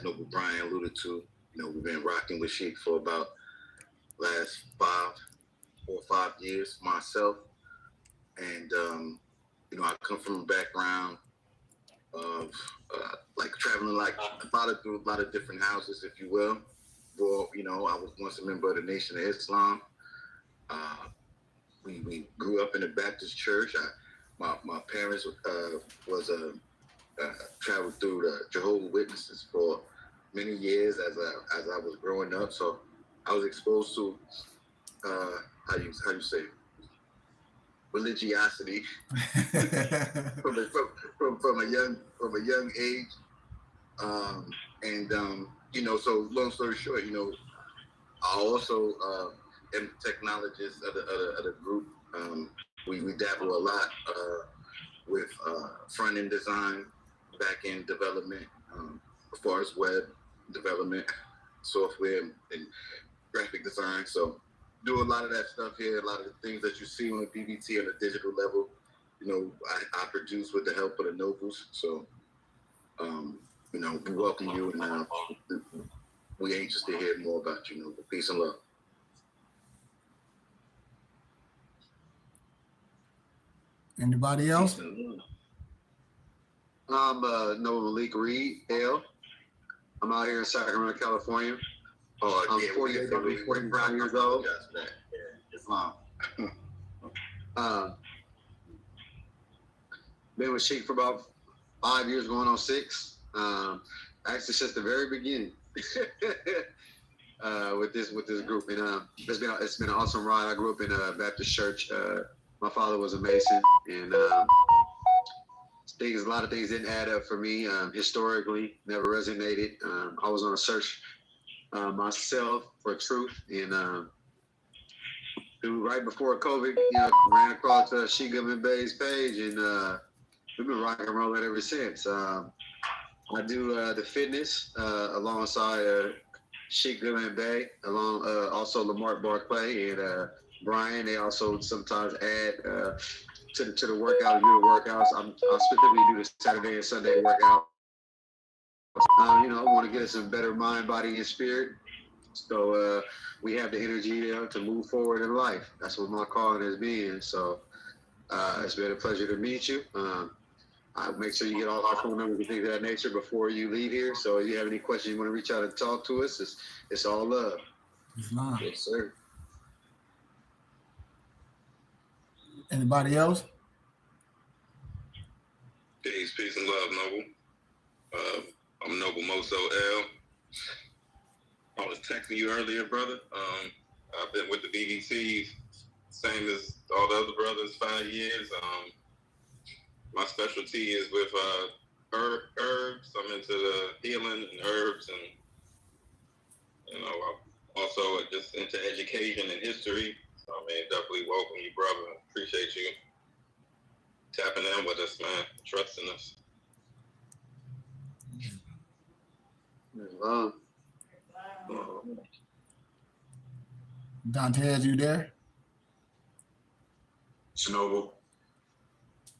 as Noble Brian alluded to, we've been rocking with Sheik for about last 4 or 5 years myself. And, I come from a background of like traveling like through a lot of different houses, if you will. Well, I was once a member of the Nation of Islam. We grew up in a Baptist church. My parents traveled through the Jehovah's Witnesses for many years as I was growing up. So I was exposed to how you say religiosity from a young age. So long story short, I also am the technologist of the group. We dabble a lot with front end design, back end development, as far as web development, software, and graphic design. So do a lot of that stuff here. A lot of the things that you see on the BBT on a digital level, I produce with the help of the Nobles. So, we welcome you, and we anxious to hear more about you, Noble. Peace and love. Anybody else? I'm Noah Malik Reed, L. I'm out here in Sacramento, California. I'm 45 years old. Islam. Been with Sheik for about 5 years, going on 6. Actually, since the very beginning with this group, and it's been an awesome ride. I grew up in a Baptist church. My father was a Mason, and a lot of things didn't add up for me. Historically, never resonated. I was on a search myself for truth, and right before COVID, ran across Sheik Goodman Bay's page, and we've been rocking and rolling ever since. I do the fitness alongside Sheik Goodman Bay, also Lamar Barclay and Brian. They also sometimes add to the workout, do the workouts. I specifically do the Saturday and Sunday workout. I want to get us a better mind, body, and spirit. So we have the energy to move forward in life. That's what my calling has been. So it's been a pleasure to meet you. I'll make sure you get all our phone numbers and things of that nature before you leave here. So if you have any questions, you want to reach out and talk to us, it's all love. Islam. Yes, sir. Anybody else? Peace and love, Noble. I'm Noble Moso L. I was texting you earlier, brother. I've been with the BBT, same as all the other brothers, 5 years. My specialty is with herbs. I'm into the healing and herbs, and I'm also just into education and history. So, definitely welcome you, brother. Appreciate you tapping in with us, man. Trusting us. Dantes, you there? Noble.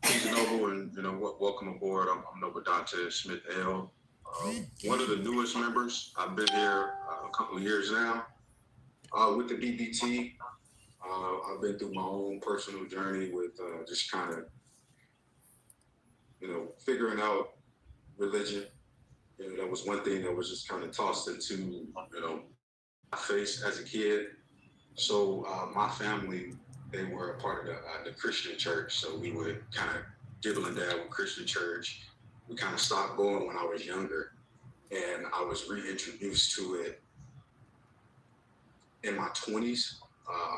He's Noble, and welcome aboard. I'm Noble Dantes Smith L. One of the newest members. I've been here a couple of years now with the BBT. I've been through my own personal journey with just kind of, figuring out religion. That was one thing that was just kind of tossed into, my face as a kid. So my family, they were a part of the Christian church. So we would kind of dibble and dabble with Christian church. We kind of stopped going when I was younger, and I was reintroduced to it in my 20s.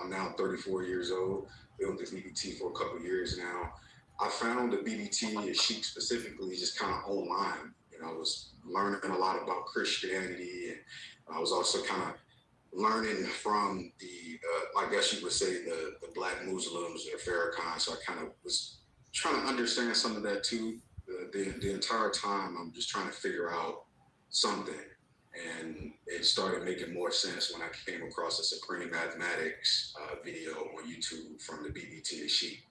I'm now 34 years old. Been with the BBT for a couple of years now. I found the BBT and Sheik specifically just kind of online. I was learning a lot about Christianity, and I was also kind of learning from the, I guess you would say, the Black Muslims or Farrakhan. So I kind of was trying to understand some of that too. The entire time, I'm just trying to figure out something. And it started making more sense when I came across the Supreme Mathematics video on YouTube from the BBT and Sheik.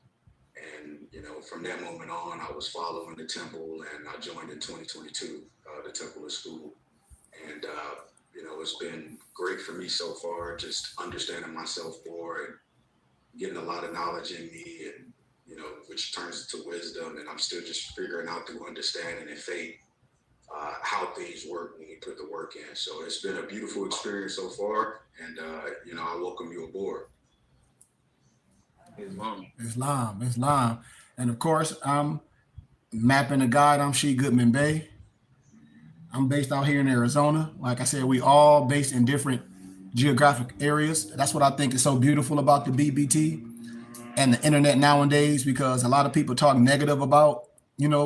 And, from that moment on, I was following the temple, and I joined in 2022, the temple of school. And, it's been great for me so far, just understanding myself more and getting a lot of knowledge in me, and, which turns into wisdom. And I'm still just figuring out through understanding and faith how things work when we put the work in. So it's been a beautiful experience so far. And, I welcome you aboard. Islam. And of course, I'm mapping the guide. I'm Sheik Goodman Bay. I'm based out here in Arizona. Like I said, we all based in different geographic areas. That's what I think is so beautiful about the BBT and the internet nowadays, because a lot of people talk negative about,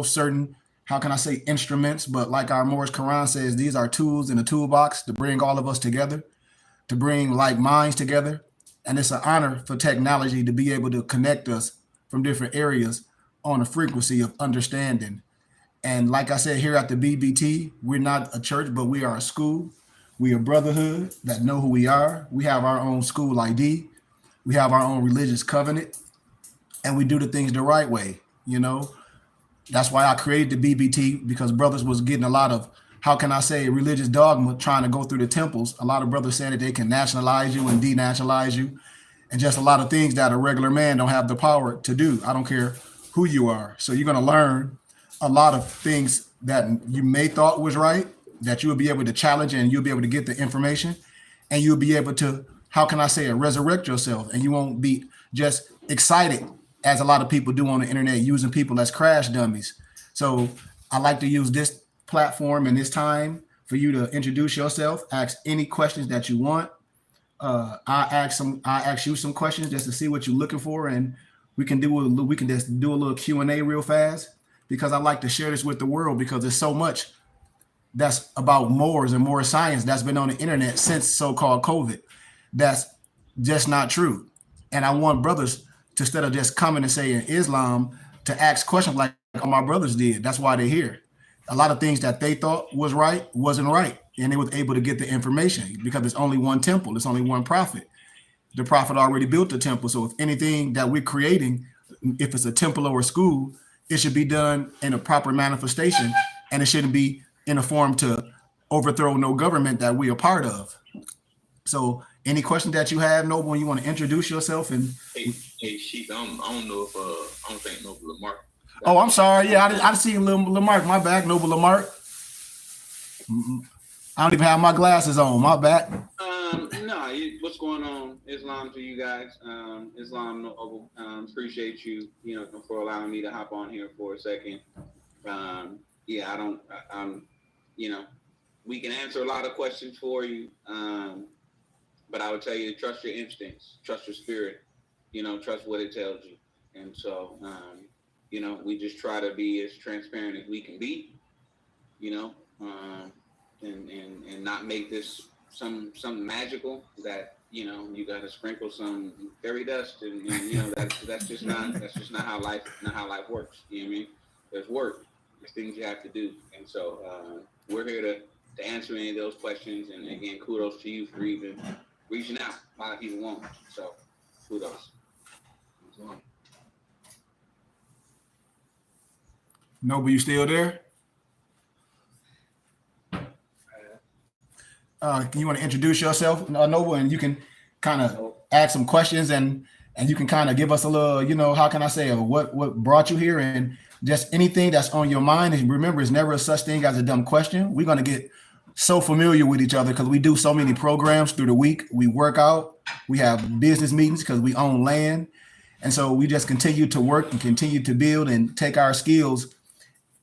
certain, how can I say, instruments. But like our Moorish Quran says, these are tools in a toolbox to bring all of us together, to bring like minds together. And it's an honor for technology to be able to connect us from different areas on a frequency of understanding. And like I said, here at the BBT, we're not a church, but we are a school. We are a brotherhood that know who we are. We have our own school ID. We have our own religious covenant, and we do the things the right way. That's why I created the BBT, because brothers was getting a lot of, how can I say, religious dogma trying to go through the temples. A lot of brothers saying that they can nationalize you and denationalize you, and just a lot of things that a regular man don't have the power to do. I don't care who you are. So you're going to learn a lot of things that you may thought was right, that you will be able to challenge, and you'll be able to get the information, and you'll be able to, how can I say it, resurrect yourself. And you won't be just excited as a lot of people do on the internet, using people as crash dummies. So I like to use this platform and this time for you to introduce yourself, ask any questions that you want. I ask you some questions just to see what you're looking for, and we can just do a little Q&A real fast, because I like to share this with the world, because there's so much that's about Moors and Moor science that's been on the internet since so-called COVID. That's just not true. And I want brothers to, instead of just coming and saying Islam, to ask questions like my brothers did. That's why they're here. A lot of things that they thought was right wasn't right, and they was able to get the information, because there's only one temple, there's only one prophet. The prophet already built the temple. So if anything that we're creating, if it's a temple or a school, it should be done in a proper manifestation, and it shouldn't be in a form to overthrow no government that we are part of. So any question that you have, Noble, you want to introduce yourself? And hey Sheik, I don't know if I don't think Noble Lamarck. Oh, I'm sorry. Yeah, I see Lamarck. My bad, Noble Lamarck. I don't even have my glasses on. My bad. No, what's going on? Islam to you guys. Islam Noble. Appreciate you, for allowing me to hop on here for a second. We can answer a lot of questions for you. But I would tell you to trust your instincts, trust your spirit, trust what it tells you. And so, we just try to be as transparent as we can be, and not make this some magical that, you got to sprinkle some fairy dust and that's just not how life works. You know what I mean? There's work, there's things you have to do. And so, we're here to answer any of those questions. And again, kudos to you for even reaching out. A lot of people won't. So kudos. Noble, you still there? You want to introduce yourself, Noble, and you can kind of ask some questions, and you can kind of give us a little, how can I say, what brought you here, and just anything that's on your mind. And remember, it's never a such thing as a dumb question. We're going to get so familiar with each other because we do so many programs through the week. We work out, we have business meetings because we own land. And so we just continue to work and continue to build and take our skills.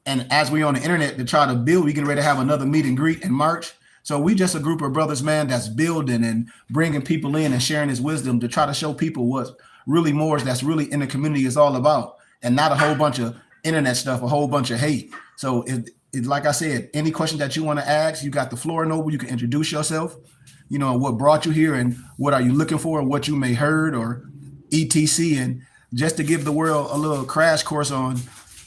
And as we on the internet to try to build, we get ready to have another meet and greet in March. So we just a group of brothers, man, that's building and bringing people in and sharing his wisdom to try to show people what really Moors that's really in the community is all about, and not a whole bunch of internet stuff, a whole bunch of hate. So it like I said, any question that you want to ask, you got the floor, Noble. You can introduce yourself, what brought you here and what are you looking for, what you may heard or etc. And just to give the world a little crash course on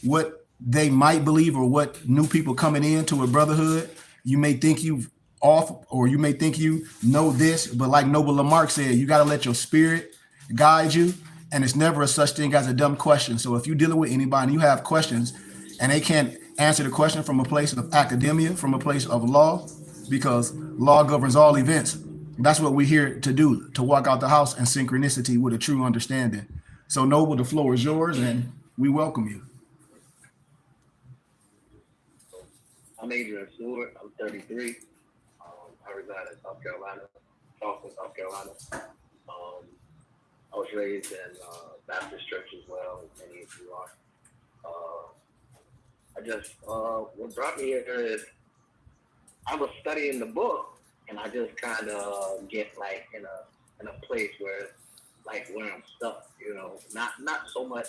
what they might believe or what new people coming into a brotherhood. You may think you've off, or you may think you know this, but like Noble Lamarck said, you got to let your spirit guide you, and it's never a such thing as a dumb question. So if you're dealing with anybody and you have questions and they can't answer the question from a place of academia, from a place of law, because law governs all events. That's what we're here to do, to walk out the house in synchronicity with a true understanding. So, Noble, the floor is yours, and we welcome you. I'm Adrian Stewart. I'm 33. I reside in South Carolina, Charleston, South Carolina. I was raised in Baptist church as well, as many of you are. What brought me here is I was studying the book, and I just kind of get like in a place where I'm stuck, you know, not so much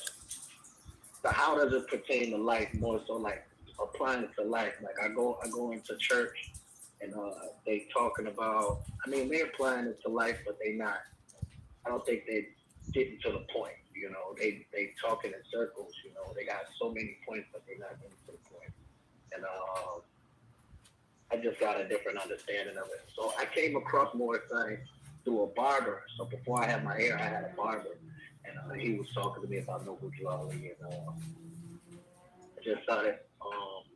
the how does it pertain to life, more so like applying it to life. Like I go into church, and they talking about, I mean, they're applying it to life, but I don't think they getting to the point, you know. They talking in circles, you know. They got so many points, but they're not getting to the point. And I just got a different understanding of it. So I came across more things through a barber. So before I had my hair, I had a barber, and he was talking to me about Noble Drawley, and I just started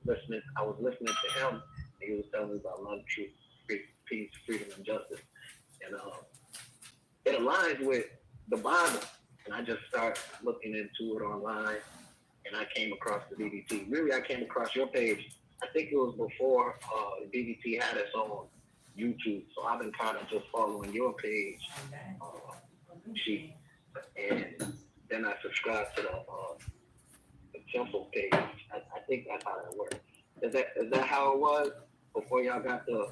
listening. I was listening to him, and he was telling me about love, truth, peace, freedom, and justice, and it aligns with the Bible. And I just started looking into it online, and I came across the BBT. Really, I came across your page. I think it was before the BBT had its own YouTube. So I've been kind of just following your page, and then I subscribed to the Temple page. I think that's how that works. Is that how it was before y'all got the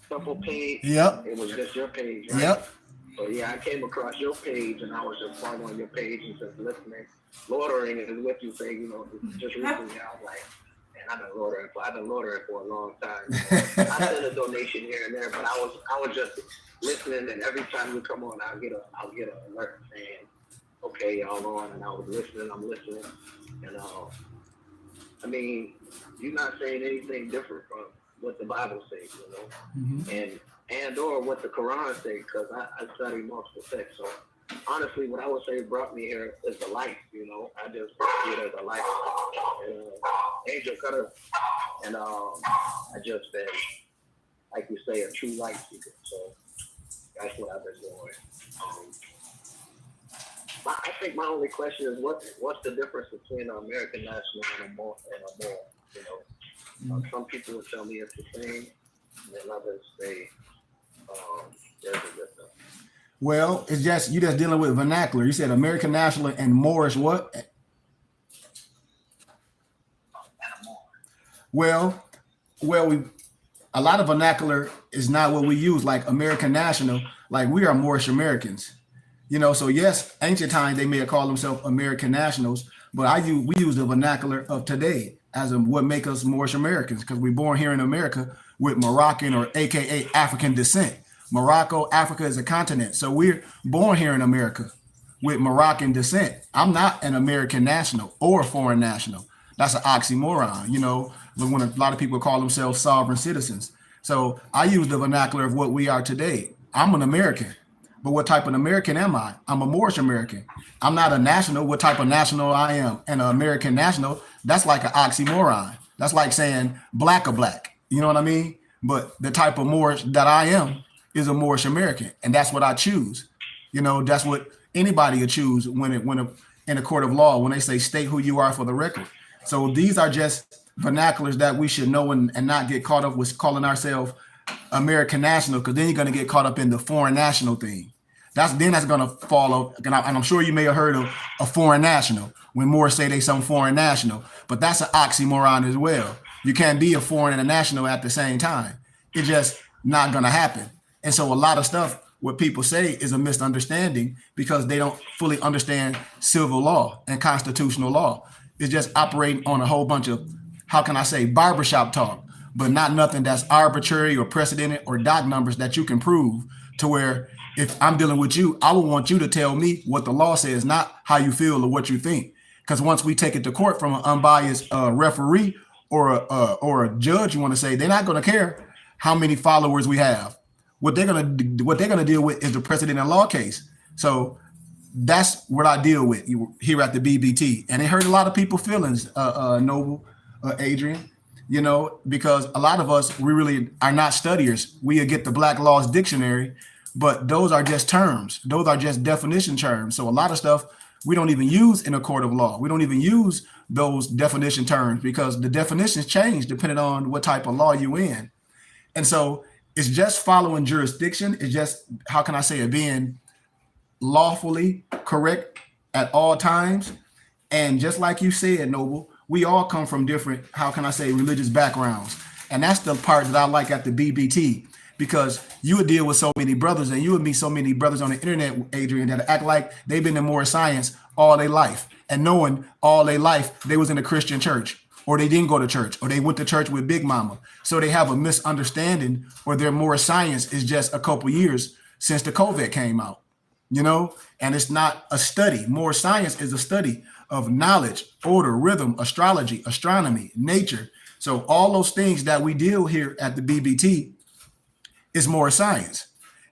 Temple page? Yep. It was just your page, right? Yep. So yeah, I came across your page, and I was just following your page and just listening. Loitering is what you say, you know, just recently I was like, man, I've been loitering for a long time. I sent a donation here and there, but I was just listening, and every time you come on, I'll get an alert saying, okay, y'all on, and I was listening, I'm listening, and I mean, you're not saying anything different from what the Bible says, you know, and or what the Quran says, because I study multiple texts. So honestly, what I would say brought me here is the life, you know. I just see it as a life. Angel Cutter, and I just been, like you say, a true life seeker. So that's what I've been doing. I think my only question is what's the difference between an American national and a moral, you know? Some people will tell me it's the same, and then others say there's a difference. Well, it's just you just dealing with vernacular. You said American national and Moorish what? Well, a lot of vernacular is not what we use. Like American national, like we are Moorish Americans, you know. So yes, ancient times they may have called themselves American nationals, but we use the vernacular of today as what make us Moorish Americans, because we're born here in America with Moroccan or AKA African descent. Morocco, Africa is a continent. So we're born here in America with Moroccan descent. I'm not an American national or a foreign national. That's an oxymoron, you know, when a lot of people call themselves sovereign citizens. So I use the vernacular of what we are today. I'm an American, but what type of American am I? I'm a Moorish American. I'm not a national. What type of national I am? And an American national, that's like an oxymoron. That's like saying black or black. You know what I mean? But the type of Moorish that I am is a Moorish American, and that's what I choose. You know, that's what anybody would choose in a court of law when they say state who you are for the record. So these are just vernaculars that we should know and not get caught up with calling ourselves American national, because then you're going to get caught up in the foreign national thing. That's going to fall off. And I'm sure you may have heard of a foreign national when Moors say they some foreign national, but that's an oxymoron as well. You can't be a foreign and a national at the same time. It's just not going to happen. And so a lot of stuff, what people say is a misunderstanding because they don't fully understand civil law and constitutional law. It's just operating on a whole bunch of, how can I say, barbershop talk, but not nothing that's arbitrary or precedented or doc numbers that you can prove, to where if I'm dealing with you, I would want you to tell me what the law says, not how you feel or what you think. Because once we take it to court from an unbiased referee or a judge, you want to say, they're not going to care how many followers we have. What they're gonna deal with is the precedent and law case. So that's what I deal with here at the BBT, and it hurt a lot of people's feelings, Noble, Adrian, you know, because a lot of us, we really are not studiers. We get the Black Laws Dictionary, but those are just terms. Those are just definition terms. So a lot of stuff we don't even use in a court of law. We don't even use those definition terms because the definitions change depending on what type of law you in. And so it's just following jurisdiction. It's just, how can I say it, being lawfully correct at all times. And just like you said, Noble, we all come from different, how can I say, religious backgrounds. And that's the part that I like at the BBT, because you would deal with so many brothers and you would meet so many brothers on the internet, Adrian, that act like they've been in more science all their life, and knowing all their life they was in a Christian church, or they didn't go to church, or they went to church with Big Mama. So they have a misunderstanding, or their more science is just a couple years since the COVID came out, you know, and it's not a study. More science is a study of knowledge, order, rhythm, astrology, astronomy, nature. So all those things that we deal here at the BBT is more science.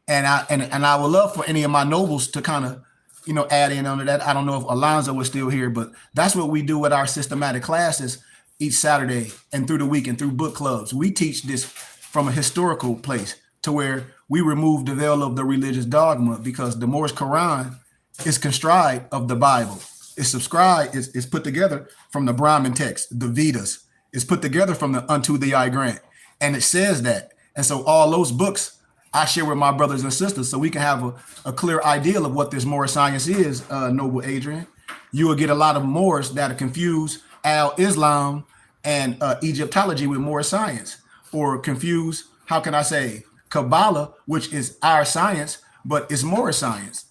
And I would love for any of my nobles to kind of, you know, add in under that. I don't know if Alonzo was still here, but that's what we do with our systematic classes each Saturday and through the week and through book clubs. We teach this from a historical place to where we remove the veil of the religious dogma, because the Morse Quran is conscribed of the Bible. It's subscribed, it's put together from the Brahmin text, the Vedas. It's put together from the Unto Thee I Grant. And it says that. And so all those books I share with my brothers and sisters so we can have a clear idea of what this Moorish science is, Noble Adrian. You will get a lot of Moors that are confused Islam and Egyptology with Moorish science, or confuse, how can I say, Kabbalah, which is our science, but it's Moorish science.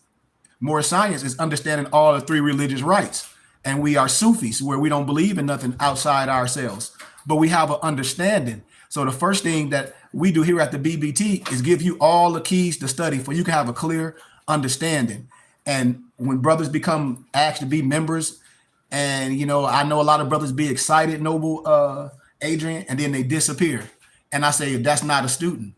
Moorish science is understanding all the three religious rites. And we are Sufis, where we don't believe in nothing outside ourselves, but we have an understanding. So the first thing that we do here at the BBT is give you all the keys to study for you can have a clear understanding. And when brothers become asked to be members, and, you know, I know a lot of brothers be excited, Noble Adrian, and then they disappear. And I say, that's not a student.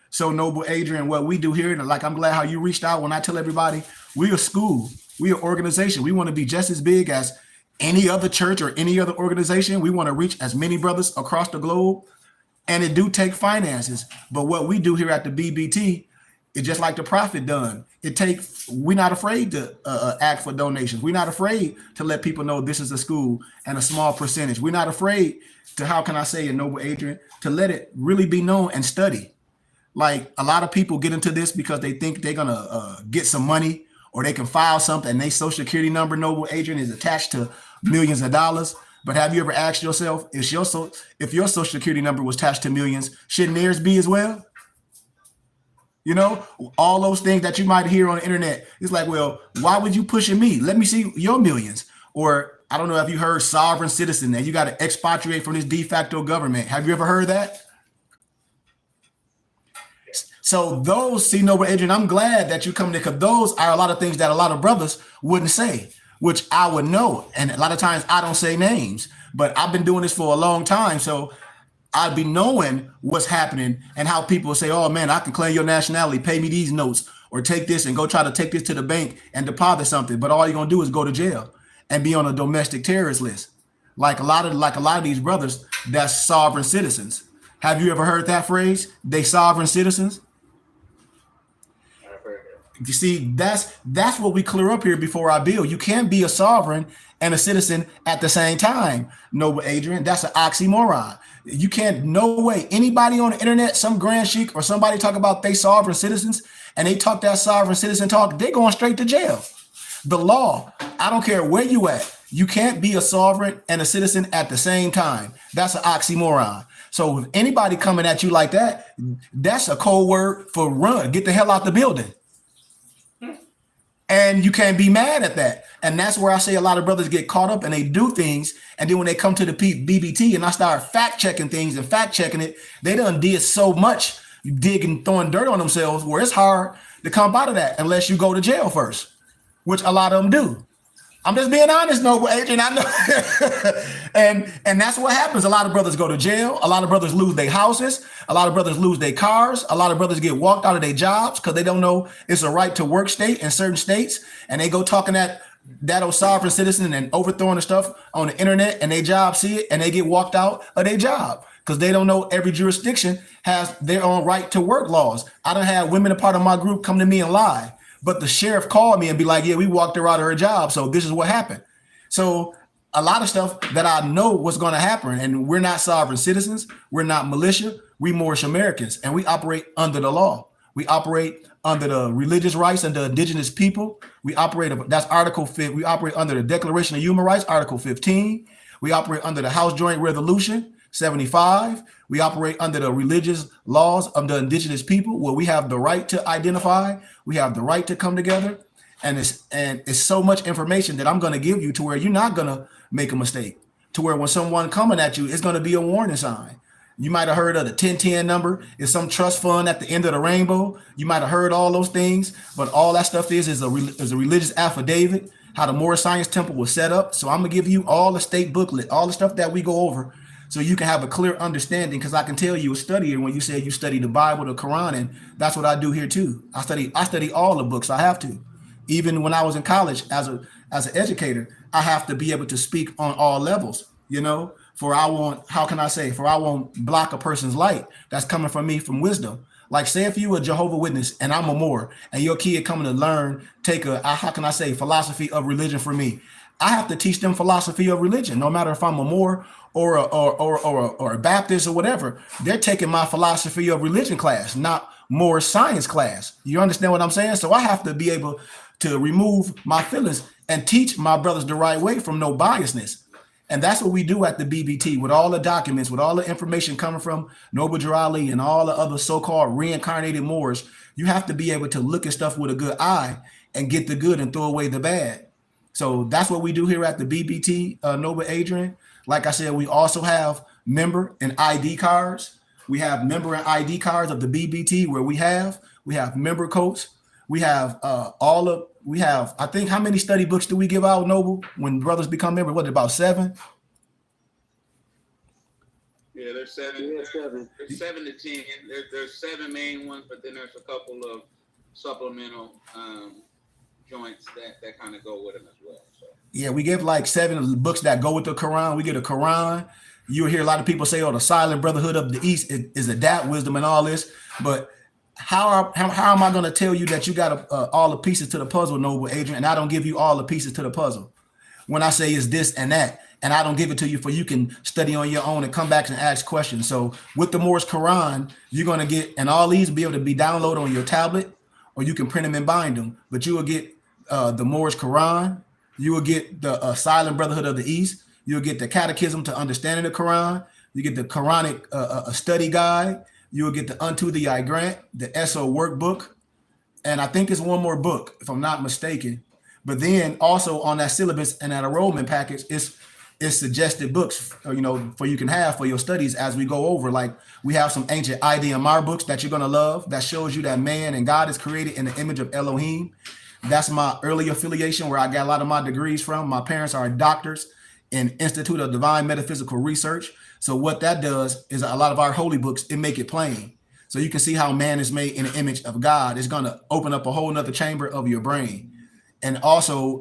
So Noble Adrian, what we do here, and like, I'm glad how you reached out when I tell everybody, we're a school, we're an organization. We want to be just as big as any other church or any other organization. We want to reach as many brothers across the globe. And it do take finances. But what we do here at the BBT is just like the Prophet done. We're not afraid to ask for donations. We're not afraid to let people know this is a school and a small percentage. We're not afraid to, how can I say it, Noble Adrian, to let it really be known and study. Like, a lot of people get into this because they think they're going to get some money, or they can file something and their social security number, Noble Adrian, is attached to millions of dollars. But have you ever asked yourself, if your social security number was attached to millions, shouldn't theirs be as well? You know, all those things that you might hear on the internet. It's like, well, why would you pushing me? Let me see your millions. Or I don't know if you heard sovereign citizen, and you got to expatriate from this de facto government. Have you ever heard that? So those, see, Noble Adrian, I'm glad that you come there, because those are a lot of things that a lot of brothers wouldn't say, which I would know. And a lot of times I don't say names, but I've been doing this for a long time. So I'd be knowing what's happening and how people say, oh man, I can claim your nationality, pay me these notes, or take this and go try to take this to the bank and deposit something. But all you're gonna do is go to jail and be on a domestic terrorist list. Like a lot of these brothers, that's sovereign citizens. Have you ever heard that phrase? They sovereign citizens? You see, that's what we clear up here before I build. You can't be a sovereign and a citizen at the same time, Noble Adrian. That's an oxymoron. You can't, no way. Anybody on the internet, some grand sheik or somebody talk about they sovereign citizens, and they talk that sovereign citizen talk, they're going straight to jail. The law, I don't care where you at, you can't be a sovereign and a citizen at the same time. That's an oxymoron. So if anybody coming at you like that, that's a code word for run. Get the hell out the building. And you can't be mad at that. And that's where I say a lot of brothers get caught up and they do things. And then when they come to the BBT and I start fact checking things and fact checking it, they done did so much digging, throwing dirt on themselves where it's hard to come out of that unless you go to jail first, which a lot of them do. I'm just being honest, Noble Adrian. I know. and that's what happens. A lot of brothers go to jail. A lot of brothers lose their houses. A lot of brothers lose their cars. A lot of brothers get walked out of their jobs because they don't know it's a right to work state in certain states. And they go talking that old sovereign citizen and overthrowing the stuff on the internet, and their job see it and they get walked out of their job because they don't know every jurisdiction has their own right to work laws. I don't have women a part of my group come to me and lie, but the sheriff called me and be like, yeah, we walked her out of her job, so this is what happened. So a lot of stuff that I know what's going to happen, and we're not sovereign citizens, we're not militia, we Moorish Americans, and we operate under the law. We operate under the religious rights and the indigenous people. We operate, that's Article 5. We operate under the Declaration of Human Rights, Article 15. We operate under the House Joint Resolution 75. We operate under the religious laws of the indigenous people, where we have the right to identify, we have the right to come together. And it's so much information that I'm going to give you to where you're not going to make a mistake, to where when someone coming at you, it's going to be a warning sign. You might have heard of the 1010 number. It's some trust fund at the end of the rainbow. You might have heard all those things, but all that stuff is a religious affidavit, how the Moorish Science Temple was set up. So I'm going to give you all the state booklet, all the stuff that we go over, so you can have a clear understanding, because I can tell you a studier when you say you study the Bible, the Quran, and that's what I do here too. I study all the books. I have to. Even when I was in college as an educator, I have to be able to speak on all levels, for I won't block a person's light that's coming from me from wisdom. Like, say if you a Jehovah Witness and I'm a Moor, and your kid coming to learn, philosophy of religion from me. I have to teach them philosophy of religion, no matter if I'm a Moor or a Baptist or whatever. They're taking my philosophy of religion class, not more science class. You understand what I'm saying? So I have to be able to remove my feelings and teach my brothers the right way from no biasness. And that's what we do at the BBT, with all the documents, with all the information coming from Noble Drew Ali and all the other so-called reincarnated Moors. You have to be able to look at stuff with a good eye and get the good and throw away the bad. So that's what we do here at the BBT, Noble Adrian. Like I said, we also have member and ID cards. We have member and ID cards of the BBT, where we have member coats. We have I think, how many study books do we give out, Noble, when brothers become members? What, about 7? Yeah, there's 7. Yeah, 7. There's 7 to 10. There's 7 main ones, but then there's a couple of supplemental joints that kind of go with them as well. So. Yeah, we give like 7 books that go with the Quran. We get a Quran. You'll hear a lot of people say, oh, the Silent Brotherhood of the East is adapt wisdom and all this. But how am I going to tell you that you got all the pieces to the puzzle, Noble Adrian, and I don't give you all the pieces to the puzzle? When I say it's this and that, and I don't give it to you for you can study on your own and come back and ask questions. So with the Moorish Quran, you're going to get, and all these will be able to be downloaded on your tablet, or you can print them and bind them. But you will get the Moorish Quran. You will get the Silent Brotherhood of the East. You'll get the Catechism to Understanding the Quran. You get the Quranic study guide. You'll get the Unto Thee I Grant, the SO workbook. And I think it's one more book, if I'm not mistaken. But then also on that syllabus and that enrollment package, it's suggested books, for you can have for your studies as we go over. Like, we have some ancient IDMR books that you're going to love, that shows you that man and God is created in the image of Elohim. That's my early affiliation, where I got a lot of my degrees from. My parents are doctors in Institute of Divine Metaphysical Research. So what that does is a lot of our holy books, it make it plain. So you can see how man is made in the image of God. It's going to open up a whole nother chamber of your brain. And also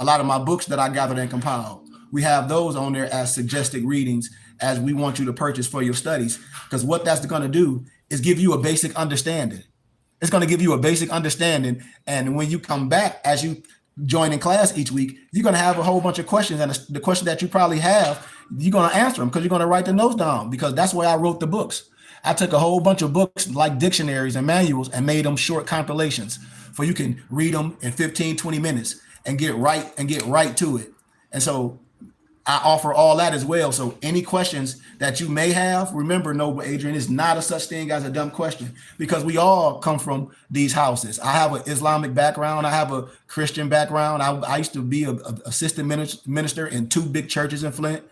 a lot of my books that I gathered and compiled, we have those on there as suggested readings as we want you to purchase for your studies. Because what that's going to do is give you a basic understanding. It's going to give you a basic understanding. And when you come back, as you join in class each week, you're going to have a whole bunch of questions. And the question that you probably have, you're going to answer them, because you're going to write the notes down, because that's why I wrote the books. I took a whole bunch of books like dictionaries and manuals and made them short compilations, for you can read them in 15, 20 minutes and get right to it. And so I offer all that as well. So any questions that you may have, remember, Noble Adrian, is not a such thing as a dumb question, because we all come from these houses. I have an Islamic background. I have a Christian background. I used to be a assistant minister in 2 big churches in Flint.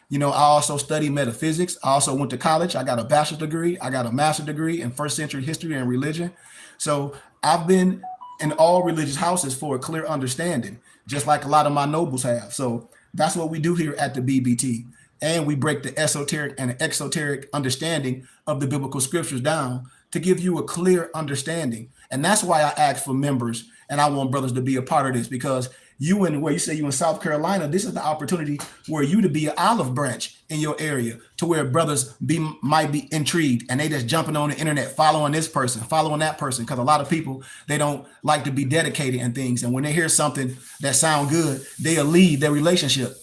I also studied metaphysics. I also went to college. I got a bachelor's degree. I got a master's degree in first century history and religion. So I've been in all religious houses for a clear understanding, just like a lot of my nobles have. So that's what we do here at the BBT. And we break the esoteric and the exoteric understanding of the biblical scriptures down to give you a clear understanding. And that's why I ask for members, and I want brothers to be a part of this, because You in where you say you in South Carolina, this is the opportunity where you to be an olive branch in your area to where brothers might be intrigued and they just jumping on the internet, following this person, following that person. Because a lot of people, they don't like to be dedicated in things. And when they hear something that sound good, they'll leave their relationship.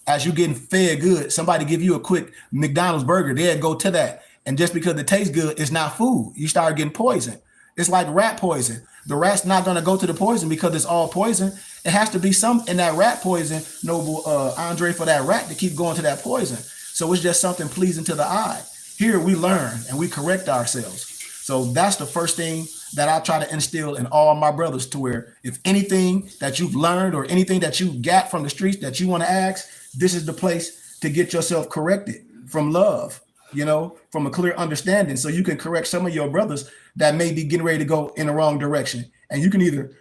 As you getting fed good, somebody give you a quick McDonald's burger, they'll go to that. And just because it tastes good, it's not food. You start getting poisoned. It's like rat poison. The rat's not going to go to the poison because it's all poison. It has to be some in that rat poison, noble Andre, for that rat to keep going to that poison. So it's just something pleasing to the eye. Here we learn and we correct ourselves. So that's the first thing that I try to instill in all my brothers, to where if anything that you've learned or anything that you got from the streets that you want to ask, this is the place to get yourself corrected from love, from a clear understanding, so you can correct some of your brothers that may be getting ready to go in the wrong direction. And you can either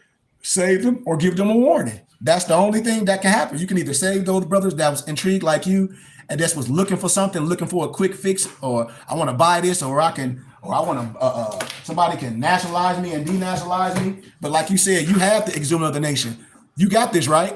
save them or give them a warning. That's the only thing that can happen. You can either save those brothers that was intrigued like you and just was looking for something, looking for a quick fix, or I want to buy this, or I want to, somebody can nationalize me and denationalize me. But like you said, you have the exhument of the nation. You got this, right?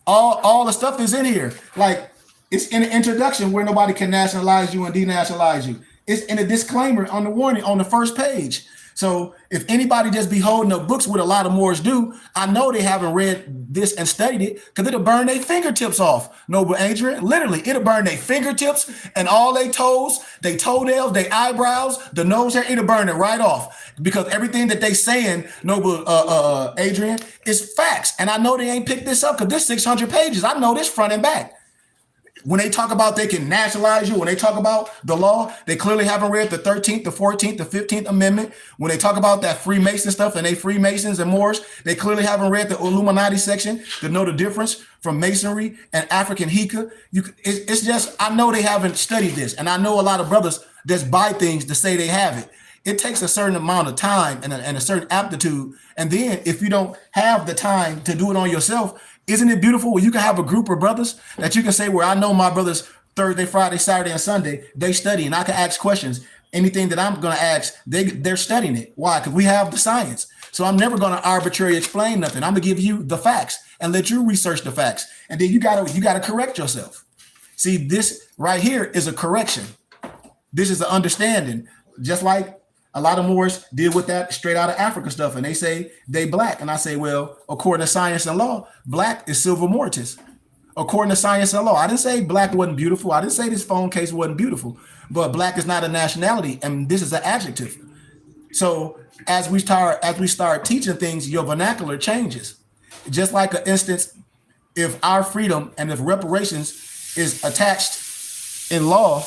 All the stuff is in here. Like, it's in the introduction where nobody can nationalize you and denationalize you. It's in a disclaimer on the warning on the first page. So if anybody just be holding up books with a lot of Moors do, I know they haven't read this and studied it, because it'll burn their fingertips off, Noble Adrian. Literally, it'll burn their fingertips and all their toes, their toenails, their eyebrows, the nose hair, it'll burn it right off. Because everything that they saying, Noble Adrian, is facts. And I know they ain't picked this up because this 600 pages. I know this front and back. When they talk about they can nationalize you, when they talk about the law, they clearly haven't read the 13th, the 14th, the 15th Amendment. When they talk about that Freemason stuff and they Freemasons and Moors, they clearly haven't read the Illuminati section to know the difference from Masonry and African Hika. It's just, I know they haven't studied this. And I know a lot of brothers just buy things to say they have it. It takes a certain amount of time and a certain aptitude. And then if you don't have the time to do it on yourself, isn't it beautiful when you can have a group of brothers that you can say, where I know my brothers Thursday, Friday, Saturday, and Sunday, they study, and I can ask questions. Anything that I'm going to ask, they're studying it. Why? Because we have the science. So I'm never going to arbitrarily explain nothing. I'm going to give you the facts and let you research the facts. And then you got to correct yourself. See, this right here is a correction. This is an understanding. Just like a lot of Moors deal with that straight out of Africa stuff, and they say they black. And I say, well, according to science and law, black is silver mortis. According to science and law, I didn't say black wasn't beautiful. I didn't say this phone case wasn't beautiful, but black is not a nationality, and this is an adjective. So as we start teaching things, your vernacular changes. Just like, an instance, if our freedom and if reparations is attached in law,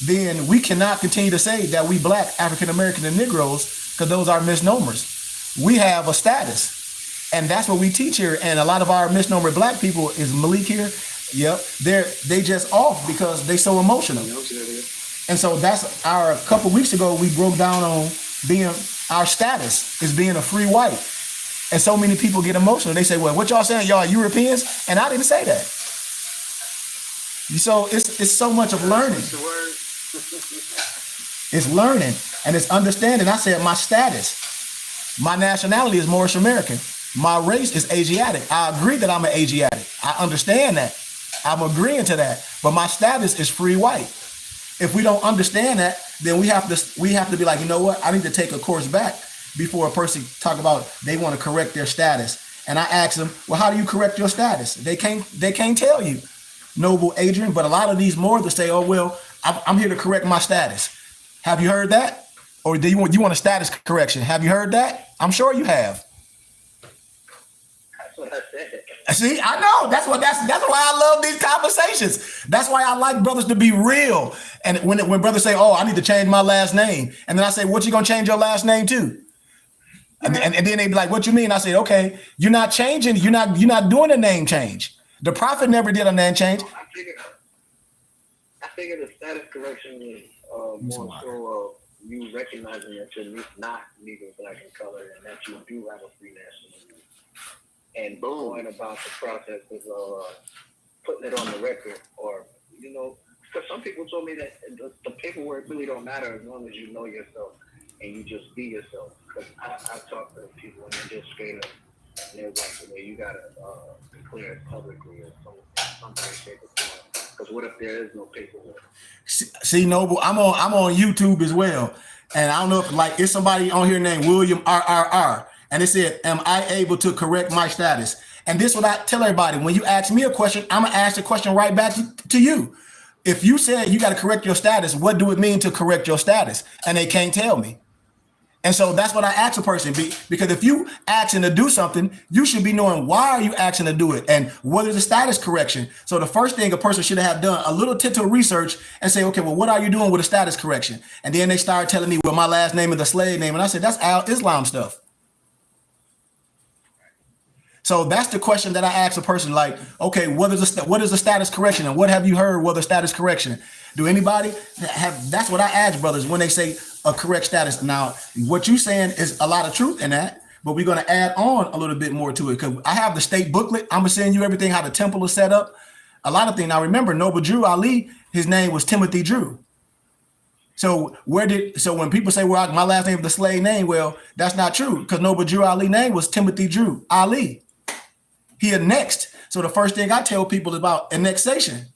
then we cannot continue to say that we black, African American, and Negroes, because those are misnomers. We have a status, and that's what we teach here. And a lot of our misnomer black people, is Malik here. Yep, they just off because they so emotional. And so that's a couple weeks ago we broke down on being our status is being a free white, and so many people get emotional. They say, "Well, what y'all saying? Y'all are Europeans?" And I didn't say that. So it's so much of learning. It's learning and it's understanding. I said my status, my nationality is Moorish American. My race is Asiatic. I agree that I'm an Asiatic. I understand that. I'm agreeing to that. But my status is free white. If we don't understand that, then we have to be like, you know what? I need to take a course back before a person talk about they want to correct their status. And I ask them, well, how do you correct your status? They can't tell you, Noble Adrian. But a lot of these Moors will say, oh, well, I'm here to correct my status. Have you heard that? Or do you want a status correction? Have you heard that? I'm sure you have. That's what I said. See, I know. That's why I love these conversations. That's why I like brothers to be real. And when brothers say, oh, I need to change my last name. And then I say, what you gonna change your last name to? And then they be like, what you mean? I say, okay, you're not changing. You're not doing a name change. The prophet never did a name change. I figured the status correction was more so you recognizing that you're not Negro, black, and colored, and that you do have a free nationality. And going about the process of putting it on the record, or, because some people told me that the paperwork really don't matter as long as you know yourself and you just be yourself. Because I've talked to people and they're just straight up And it was like, well, you gotta declare it publicly or some way, shape, or form. Because what if there is no paperwork? See, Noble, I'm on YouTube as well, and I don't know if like it's somebody on here named William RRR, and it said, "Am I able to correct my status?" And this is what I tell everybody: when you ask me a question, I'm gonna ask the question right back to you. If you said you got to correct your status, what do it mean to correct your status? And they can't tell me. And so that's what I ask a person, because if you asking to do something, you should be knowing why are you asking to do it and what is the status correction. So the first thing a person should have done a little tittle research and say, okay, well, what are you doing with a status correction? And then they start telling me, well, my last name is the slave name. And I said, that's Al-Islam stuff. So that's the question that I ask a person, like, okay, what is the status correction, and what have you heard? What the status correction? Do anybody have? That's what I ask brothers when they say a correct status. Now, what you saying is a lot of truth in that, but we're going to add on a little bit more to it because I have the state booklet. I'm gonna send you everything how the temple is set up, a lot of things. Now remember, Noble Drew Ali, his name was Timothy Drew. So when people say, well, my last name is the slave name, well, that's not true because Noble Drew Ali name was Timothy Drew Ali. He annexed. So the first thing I tell people is about annexation.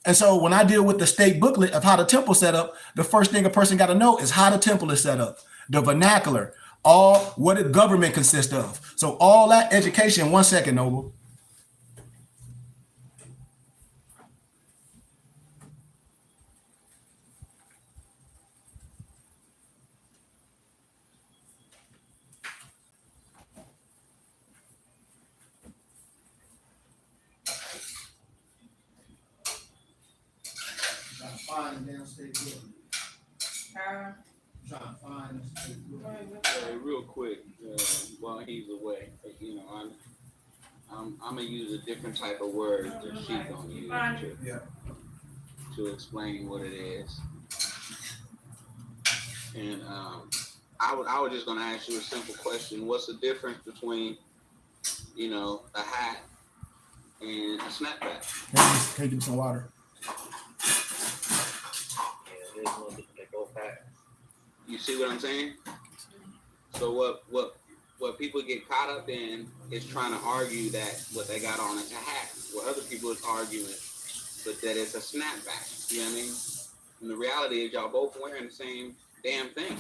And so when I deal with the state booklet of how the temple set up, the first thing a person got to know is how the temple is set up, the vernacular, all what the government consists of. So all that education, 1 second, Noble. Real quick, while he's away, you know, I'm gonna use a different type of word that she's gonna use to explain what it is. And I was just gonna ask you a simple question: what's the difference between, you know, a hat and a snapback? Can you give me some water? There's no different. They go fast. You see what I'm saying? So what people get caught up in is trying to argue that what they got on is a hat. What other people is arguing, but that it's a snapback. You know what I mean? And the reality is y'all both wearing the same damn thing.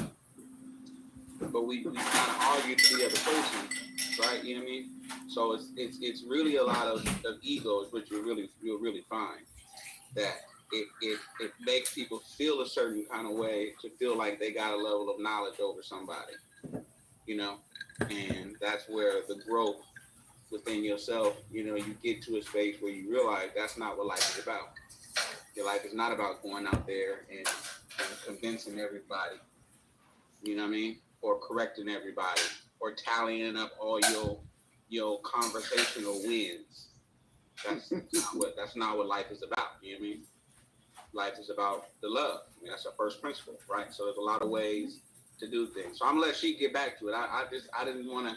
But we kind of argue to the other person, right? You know what I mean? So it's really a lot of egos, which you'll really find that it makes people feel a certain kind of way to feel like they got a level of knowledge over somebody, you know, and that's where the growth within yourself, you know, you get to a space where you realize that's not what life is about. Your life is not about going out there and convincing everybody, you know what I mean, or correcting everybody, or tallying up all your conversational wins. That's not what life is about. You know what I mean? Life is about the love. I mean, that's our first principle, right? So there's a lot of ways to do things. So I'm gonna let she get back to it. I didn't want to.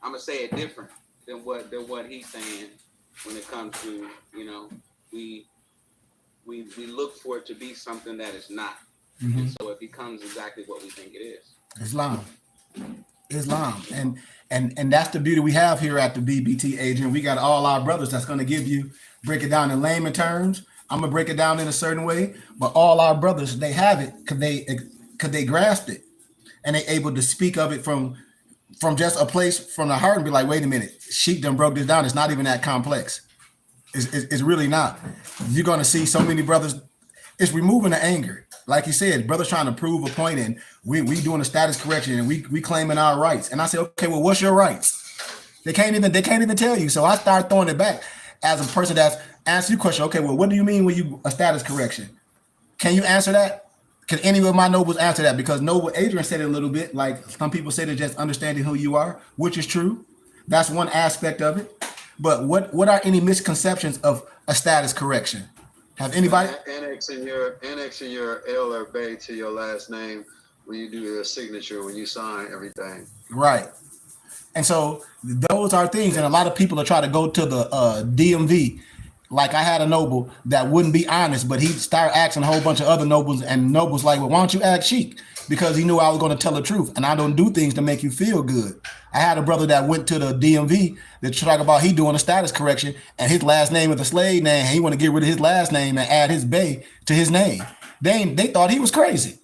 I'm gonna say it different than what he's saying when it comes to, you know, we look for it to be something that it's not, and so it becomes exactly what we think it is. Islam, and that's the beauty we have here at the BBT, Adrian. We got all our brothers that's gonna break it down in layman terms. I'm gonna break it down in a certain way, but all our brothers, they have it because they grasped it, and they able to speak of it from just a place from the heart and be like, wait a minute, Sheik done broke this down. It's not even that complex. It's really not. You're gonna see so many brothers. It's removing the anger, like you said, brothers trying to prove a point, and we doing a status correction, and we claiming our rights. And I say, okay, well, what's your rights? They can't even tell you. So I start throwing it back as a person that's answer your question. Okay, well, what do you mean when you a status correction? Can you answer that? Can any of my nobles answer that? Because Noble Adrian said it a little bit, like some people say it's just understanding who you are, which is true. That's one aspect of it. But what are any misconceptions of a status correction? Have anybody annexing your L or Bay to your last name when you do your signature, when you sign everything? Right. And so those are things, and a lot of people are trying to go to the DMV. Like I had a noble that wouldn't be honest, but he started asking a whole bunch of other nobles, and nobles like, well, why don't you ask Sheik? because he knew I was going to tell the truth, and I don't do things to make you feel good. I had a brother that went to the DMV that talk about he doing a status correction, and his last name is a slave name. And he want to get rid of his last name and add his Bay to his name. They thought he was crazy.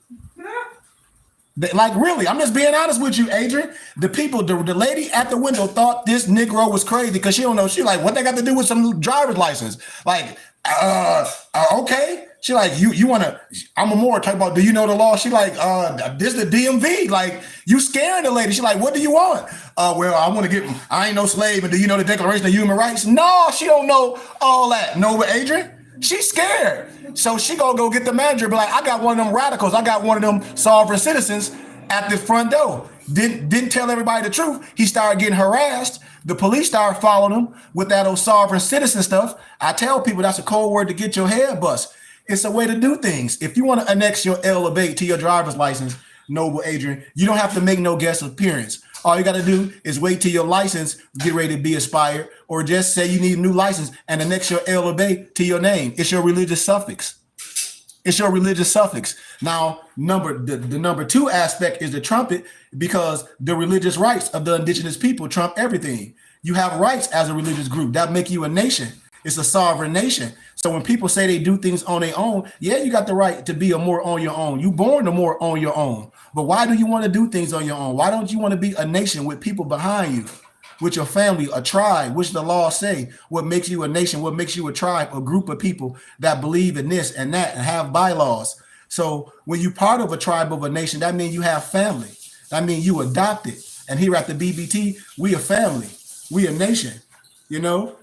Like, really, I'm just being honest with you, Adrian. The people, the lady at the window thought this Negro was crazy because she don't know. She like, what they got to do with some driver's license? Like, okay. She like, you want to, I'm a more type about, do you know the law? She like, this is the DMV. Like, you scaring the lady. She like, what do you want? Well, I want to get, I ain't no slave. And do you know the Declaration of Human Rights? No, she don't know all that. No, but Adrian, she's scared. So she gonna go get the manager, be like, I got one of them radicals. I got one of them sovereign citizens at the front door. Didn't tell everybody the truth. He started getting harassed. The police started following him with that old sovereign citizen stuff. I tell people that's a code word to get your head bust. It's a way to do things. If you want to annex your L or B to your driver's license, Noble Adrian, you don't have to make no guest appearance. All you got to do is wait till your license get ready to be expired, or just say you need a new license and annex your L or B to your name. It's your religious suffix. It's your religious suffix. Now, the number two aspect is the trumpet, because the religious rights of the indigenous people trump everything. You have rights as a religious group that make you a nation. It's a sovereign nation. So when people say they do things on their own, yeah, you got the right to be a more on your own. You born to more on your own. But why do you want to do things on your own? Why don't you want to be a nation with people behind you, with your family, a tribe, which the law say what makes you a nation, what makes you a tribe, a group of people that believe in this and that and have bylaws. So when you're part of a tribe of a nation, that means you have family. That means you adopted. And here at the BBT, we a family. We a nation, you know?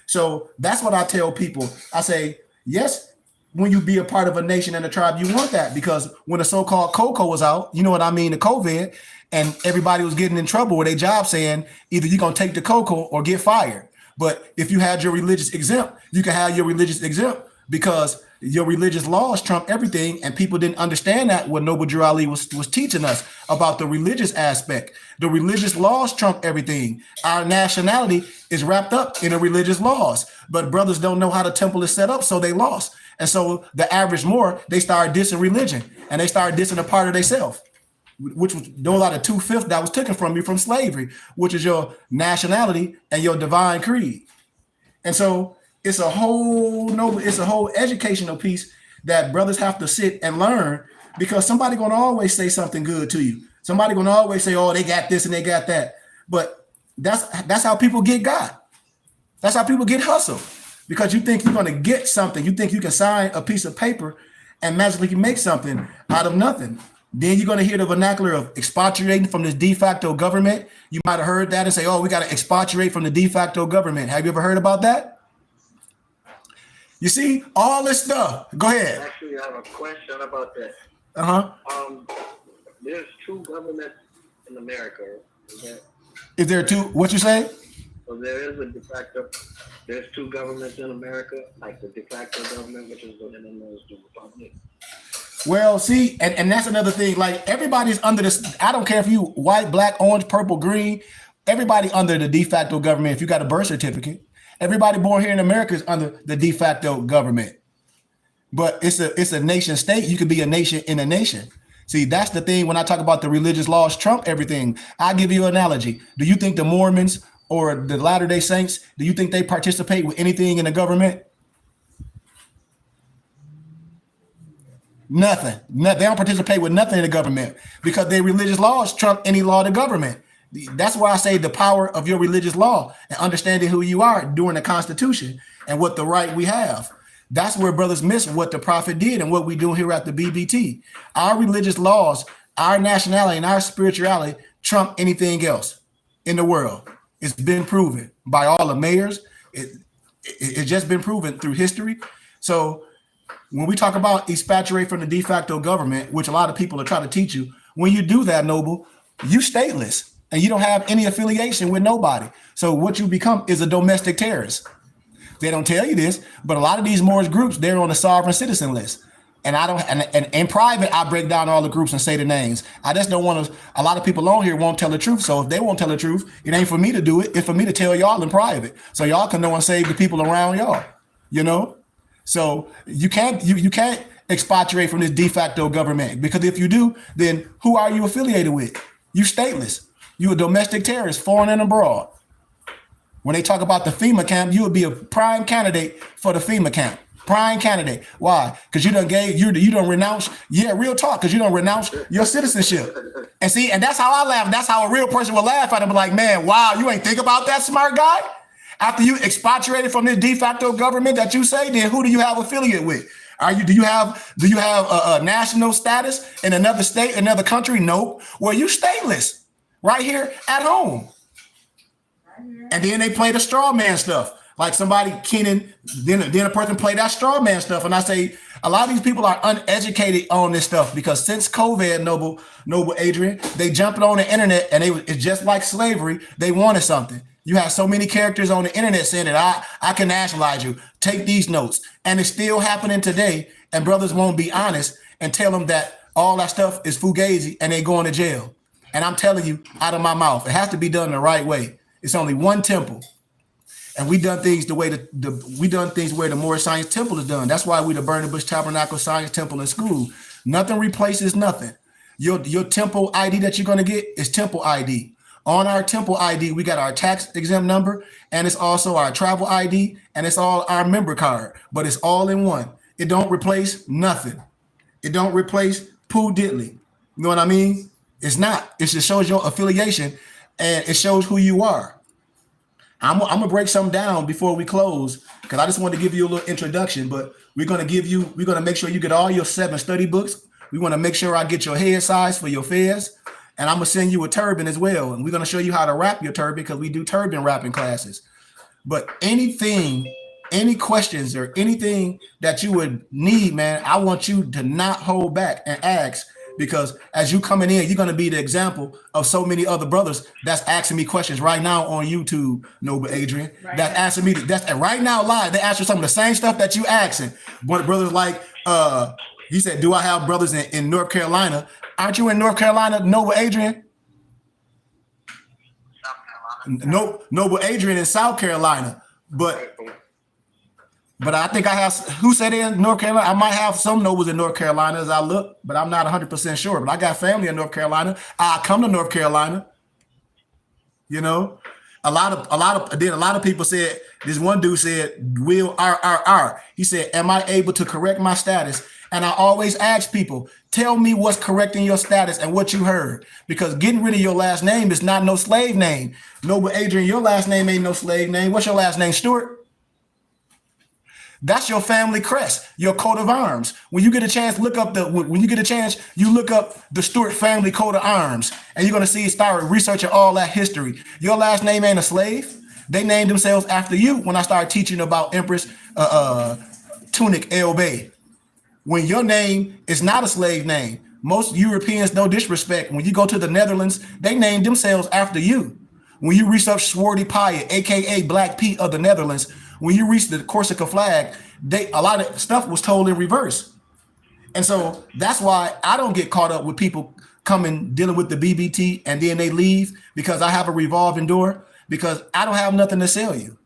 So that's what I tell people. I say, yes, when you be a part of a nation and a tribe, you want that, because when the so-called COCO was out, you know what I mean, the COVID, and everybody was getting in trouble with their job saying either you're going to take the COCO or get fired. But if you had your religious exempt, you can have your religious exempt because your religious laws trump everything. And people didn't understand that what Noble Drew Ali was teaching us about the religious aspect. The religious laws trump everything. Our nationality is wrapped up in the religious laws, but brothers don't know how the temple is set up, so they lost. And so the average Moor, they started dissing religion, and they started dissing a part of themselves, which was those are the 2/5 that was taken from you from slavery, which is your nationality and your divine creed. And so it's a whole educational piece that brothers have to sit and learn, because somebody gonna always say something good to you. Somebody gonna always say, oh, they got this and they got that. But that's how people get got. That's how people get hustled, because you think you're gonna get something. You think you can sign a piece of paper and magically make something out of nothing. Then you're going to hear the vernacular of expatriating from this de facto government. You might have heard that and say, oh, we got to expatriate from the de facto government. Have you ever heard about that? You see, all this stuff. Go ahead. Actually, I have a question about that. Uh-huh. There's two governments in America. Is there two? What you say? So there is a de facto. There's two governments in America, like the de facto government, which is the republic. Well, see, and that's another thing. Like, everybody's under this. I don't care if you white, black, orange, purple, green. Everybody under the de facto government. If you got a birth certificate, everybody born here in America is under the de facto government. But it's a nation state. You could be a nation in a nation. See, that's the thing. When I talk about the religious laws trump everything, I'll give you an analogy. Do you think the Mormons or the Latter-day Saints, do you think they participate with anything in the government? Nothing. They don't participate with nothing in the government, because their religious laws trump any law of the government. That's why I say the power of your religious law and understanding who you are during the Constitution and what the right we have. That's where brothers miss what the prophet did and what we do here at the BBT. Our religious laws, our nationality, and our spirituality trump anything else in the world. It's been proven by all the mayors. It's just been proven through history. So when we talk about expatriate from the de facto government, which a lot of people are trying to teach you, when you do that, Noble, you stateless and you don't have any affiliation with nobody. So what you become is a domestic terrorist. They don't tell you this, but a lot of these Moorish groups, they're on the sovereign citizen list. And I don't, and in private, I break down all the groups and say the names. I just don't want to, a lot of people on here won't tell the truth. So if they won't tell the truth, it ain't for me to do it. It's for me to tell y'all in private. So y'all can know and save the people around y'all, you know? So you can't, expatriate from this de facto government? Because if you do, then who are you affiliated with? You stateless. You a domestic terrorist, foreign and abroad. When they talk about the FEMA camp, you would be a prime candidate for the FEMA camp. Prime candidate. Why? Because you done renounce. Yeah, real talk. Because you done renounce your citizenship. And see, and that's how I laugh. That's how a real person will laugh at him. Like, man, wow, you ain't think about that, smart guy. After you expatriated from this de facto government that you say, then who do you have affiliate with? Do you have a national status in another state, another country? Nope. Well, you stateless right here at home. And then they play the straw man stuff. Like somebody, Kenan, then a person play that straw man stuff. And I say, a lot of these people are uneducated on this stuff because since COVID, Noble Adrian, they jumped on the internet and it's just like slavery. They wanted something. You have so many characters on the internet saying that I can nationalize you. Take these notes. And it's still happening today. And brothers won't be honest and tell them that all that stuff is fugazi and they going to jail. And I'm telling you out of my mouth, it has to be done the right way. It's only one temple. And we done things the way where the Moorish Science Temple is done. That's why we the Burning Bush Tabernacle Science Temple in school. Nothing replaces nothing. Your temple ID that you're going to get is temple ID. On our temple ID, we got our tax exempt number, and it's also our travel ID, and it's all our member card, but it's all in one. It don't replace nothing. It don't replace Pooh Diddley. You know what I mean? It's not. It just shows your affiliation, and it shows who you are. I'm gonna break something down before we close because I just want to give you a little introduction, but we're gonna make sure you get all your 7 study books. We want to make sure I get your head size for your fez. And I'm gonna send you a turban as well. And we're gonna show you how to wrap your turban because we do turban wrapping classes. But anything, any questions or anything that you would need, man, I want you to not hold back and ask, because as you coming in, you're gonna be the example of so many other brothers that's asking me questions right now on YouTube, Noble Adrian. Right. That's asking me that's right now live. They ask you some of the same stuff that you asking. But brothers like he said, do I have brothers in North Carolina? Aren't you in North Carolina, Noble Adrian? No, Noble Adrian in South Carolina. But I think I have, who said in North Carolina? I might have some nobles in North Carolina as I look, but I'm not 100% sure. But I got family in North Carolina. I come to North Carolina. You know, a lot of people said, this one dude said, Will RRR. He said, am I able to correct my status? And I always ask people, tell me what's correcting your status and what you heard. Because getting rid of your last name is not no slave name. Noble Adrian, your last name ain't no slave name. What's your last name, Stewart? That's your family crest, your coat of arms. When you get a chance, you look up the Stewart family coat of arms, and you're gonna start researching all that history. Your last name ain't a slave. They named themselves after you when I started teaching about Empress Tunic El Bey. When your name is not a slave name. Most Europeans, no disrespect, when you go to the Netherlands, they named themselves after you. When you research Swarty Pyatt, aka Black Pete of the Netherlands, when you reach the Corsica flag, a lot of stuff was told in reverse. And so that's why I don't get caught up with people coming dealing with the BBT and then they leave, because I have a revolving door, because I don't have nothing to sell you.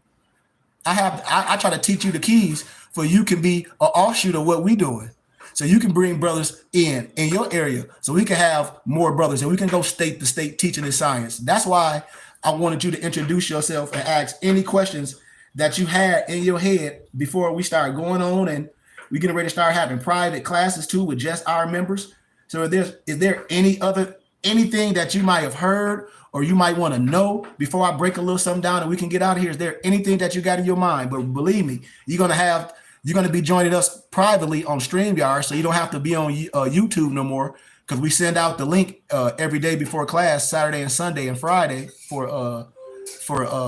I try to teach you the keys for you can be an offshoot of what we doing. So you can bring brothers in your area so we can have more brothers and we can go state to state teaching this science. That's why I wanted you to introduce yourself and ask any questions that you had in your head before we start going on, and we getting ready to start having private classes too with just our members. So is there anything that you might have heard or you might want to know before I break a little something down and we can get out of here? Is there anything that you got in your mind? But believe me, you're going to be joining us privately on StreamYard, so you don't have to be on YouTube no more, because we send out the link every day before class, Saturday and Sunday and Friday for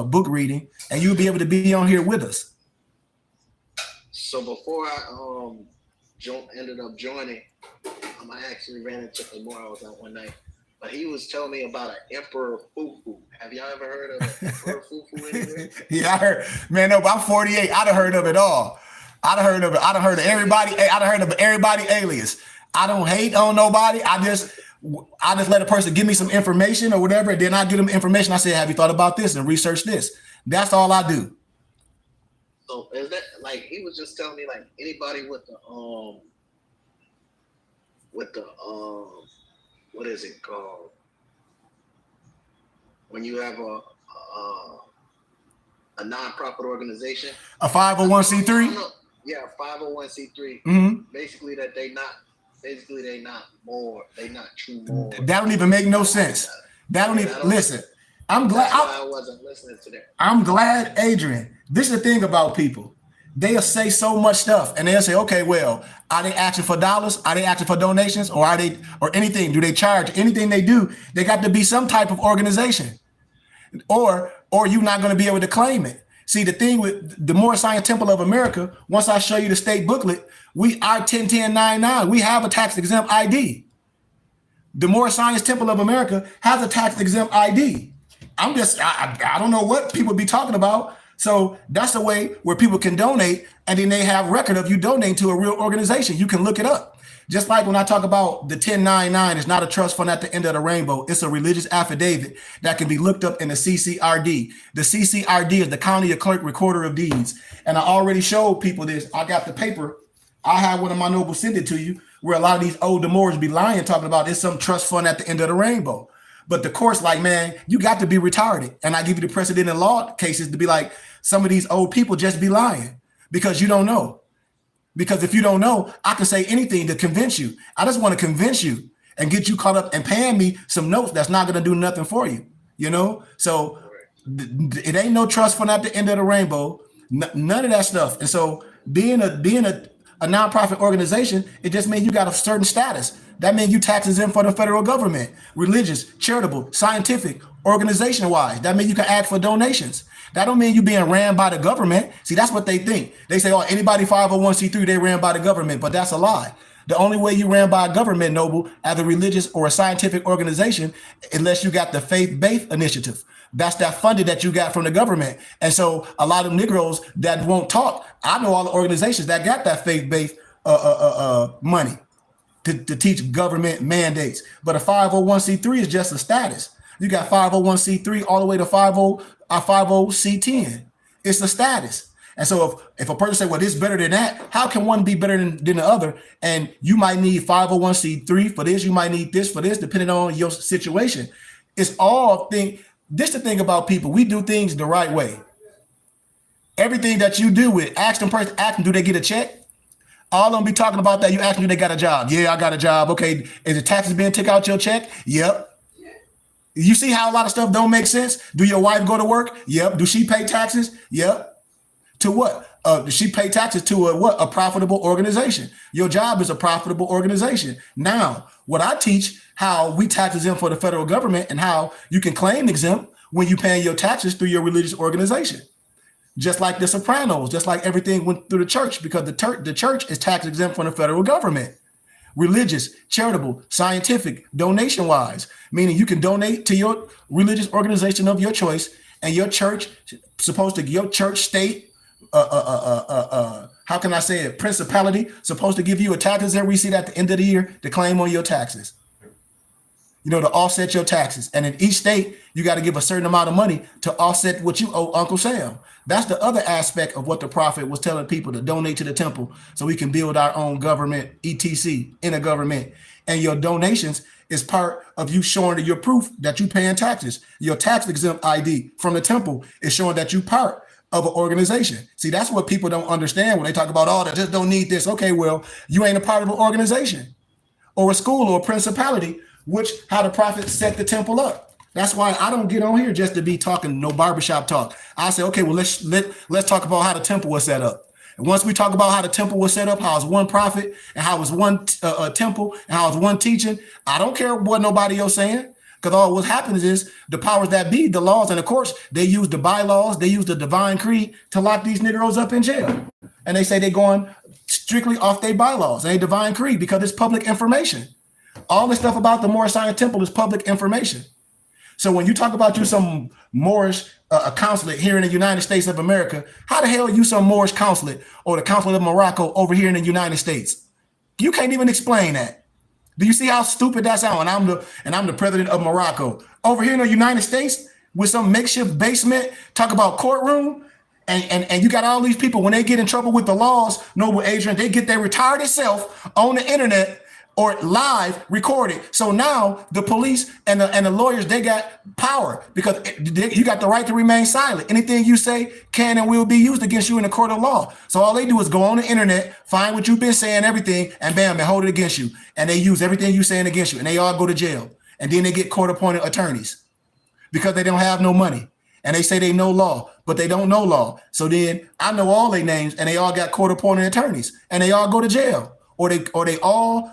book reading, and you'll be able to be on here with us. So before I ended up joining, I actually ran into him more. I was out one night, but he was telling me about an Emperor Fufu. Have y'all ever heard of an Emperor Fufu anywhere? Yeah, I heard. Man, no, I'm 48. I'd have heard of it all. I'd have heard of it. I'd have heard of everybody. I'd have heard of everybody alias. I don't hate on nobody. I just let a person give me some information or whatever, and then I give them information. I say, have you thought about this and research this? That's all I do. So is that like, he was just telling me, like, anybody with the with the what is it called? When you have a nonprofit organization, a 501c3. Yeah, 501c3. Mm-hmm. Basically, they not true more. That don't even make no sense. That don't even listen. I'm glad I wasn't listening to that. I'm glad, Adrian. This is the thing about people. They'll say so much stuff, and they'll say, "Okay, well, are they asking for dollars? Are they asking for donations, or are they or anything? Do they charge anything they do? They got to be some type of organization, or you're not going to be able to claim it." See, the thing with the Moorish Science Temple of America, once I show you the state booklet, our 101099, we have a tax exempt ID. The Moorish Science Temple of America has a tax exempt ID. I don't know what people be talking about. So that's a way where people can donate, and then they have record of you donating to a real organization. You can look it up. Just like when I talk about the 1099, it's not a trust fund at the end of the rainbow. It's a religious affidavit that can be looked up in the CCRD. The CCRD is the County Clerk Recorder of Deeds. And I already showed people this. I got the paper. I had one of my nobles send it to you, where a lot of these old Moors be lying, talking about it's some trust fund at the end of the rainbow. But the court's like, man, you got to be retarded. And I give you the precedent in law cases to be like, some of these old people just be lying because you don't know. Because if you don't know, I can say anything to convince you. I just want to convince you and get you caught up and paying me some notes that's not going to do nothing for you, you know? So it ain't no trust fund at the end of the rainbow, none of that stuff. And so being a nonprofit organization, it just means you got a certain status. That means you tax exempt for the federal government, religious, charitable, scientific, organization-wise. That means you can ask for donations. That don't mean you being ran by the government. See, that's what they think. They say, oh, anybody 501c3, they ran by the government, but that's a lie. The only way you ran by a government, noble, as a religious or a scientific organization, unless you got the faith-based initiative. That's that funding that you got from the government. And so a lot of Negroes that won't talk, I know all the organizations that got that faith-based money to teach government mandates. But a 501c3 is just a status. You got 501c3 all the way to 50c10. It's a status. And so if a person say, well, this is better than that, how can one be better than the other? And you might need 501c3 for this. You might need this for this, depending on your situation. It's all thing. This is the thing about people. We do things the right way. Everything that you do with ask them, do they get a check? All of them be talking about that. You ask them, do they got a job? Yeah, I got a job. Okay. Is the taxes being took out your check? Yep. You see how a lot of stuff don't make sense? Do your wife go to work? Yep. Do she pay taxes? Yep. To what? Does she pay taxes to a profitable organization? Your job is a profitable organization. Now, what I teach, how we tax exempt for the federal government and how you can claim exempt when you paying your taxes through your religious organization. Just like the Sopranos, just like everything went through the church, because the church is tax exempt from the federal government. Religious, charitable, scientific, donation-wise, meaning you can donate to your religious organization of your choice, and your church your church state, how can I say it, principality, supposed to give you a tax exempt receipt at the end of the year to claim on your taxes. You know, to offset your taxes. And in each state, you got to give a certain amount of money to offset what you owe Uncle Sam. That's the other aspect of what the prophet was telling people, to donate to the temple so we can build our own government, etc., in a government. And your donations is part of you showing your proof that you paying taxes. Your tax exempt ID from the temple is showing that you part of an organization. See, that's what people don't understand when they talk about, oh, they just don't need this. Okay, well, you ain't a part of an organization or a school or a principality, which how the prophet set the temple up. That's why I don't get on here just to be talking no barbershop talk. I say, okay, well, let's talk about how the temple was set up. And once we talk about how the temple was set up, how it's one prophet and how it's one temple and how it's one teaching, I don't care what nobody else saying, because all what happens is the powers that be, the laws and the courts, they use the bylaws, they use the divine creed to lock these Negroes up in jail. And they say they're going strictly off their bylaws and a divine creed because it's public information. All the stuff about the Moorish Science Temple is public information. So when you talk about you some Moorish consulate here in the United States of America, how the hell are you some Moorish consulate or the consulate of Morocco over here in the United States? You can't even explain that. Do you see how stupid that sounds? And I'm the president of Morocco over here in the United States with some makeshift basement. Talk about courtroom, and you got all these people when they get in trouble with the laws. Noble Adrian, they get their retarded self on the internet or live recorded. So now the police and the lawyers, they got power because you got the right to remain silent. Anything you say can and will be used against you in a court of law. So all they do is go on the internet, find what you've been saying, everything, and bam, they hold it against you. And they use everything you saying against you, and they all go to jail. And then they get court-appointed attorneys because they don't have no money. And they say they know law, but they don't know law. So then I know all their names, and they all got court-appointed attorneys, and they all go to jail, or they all,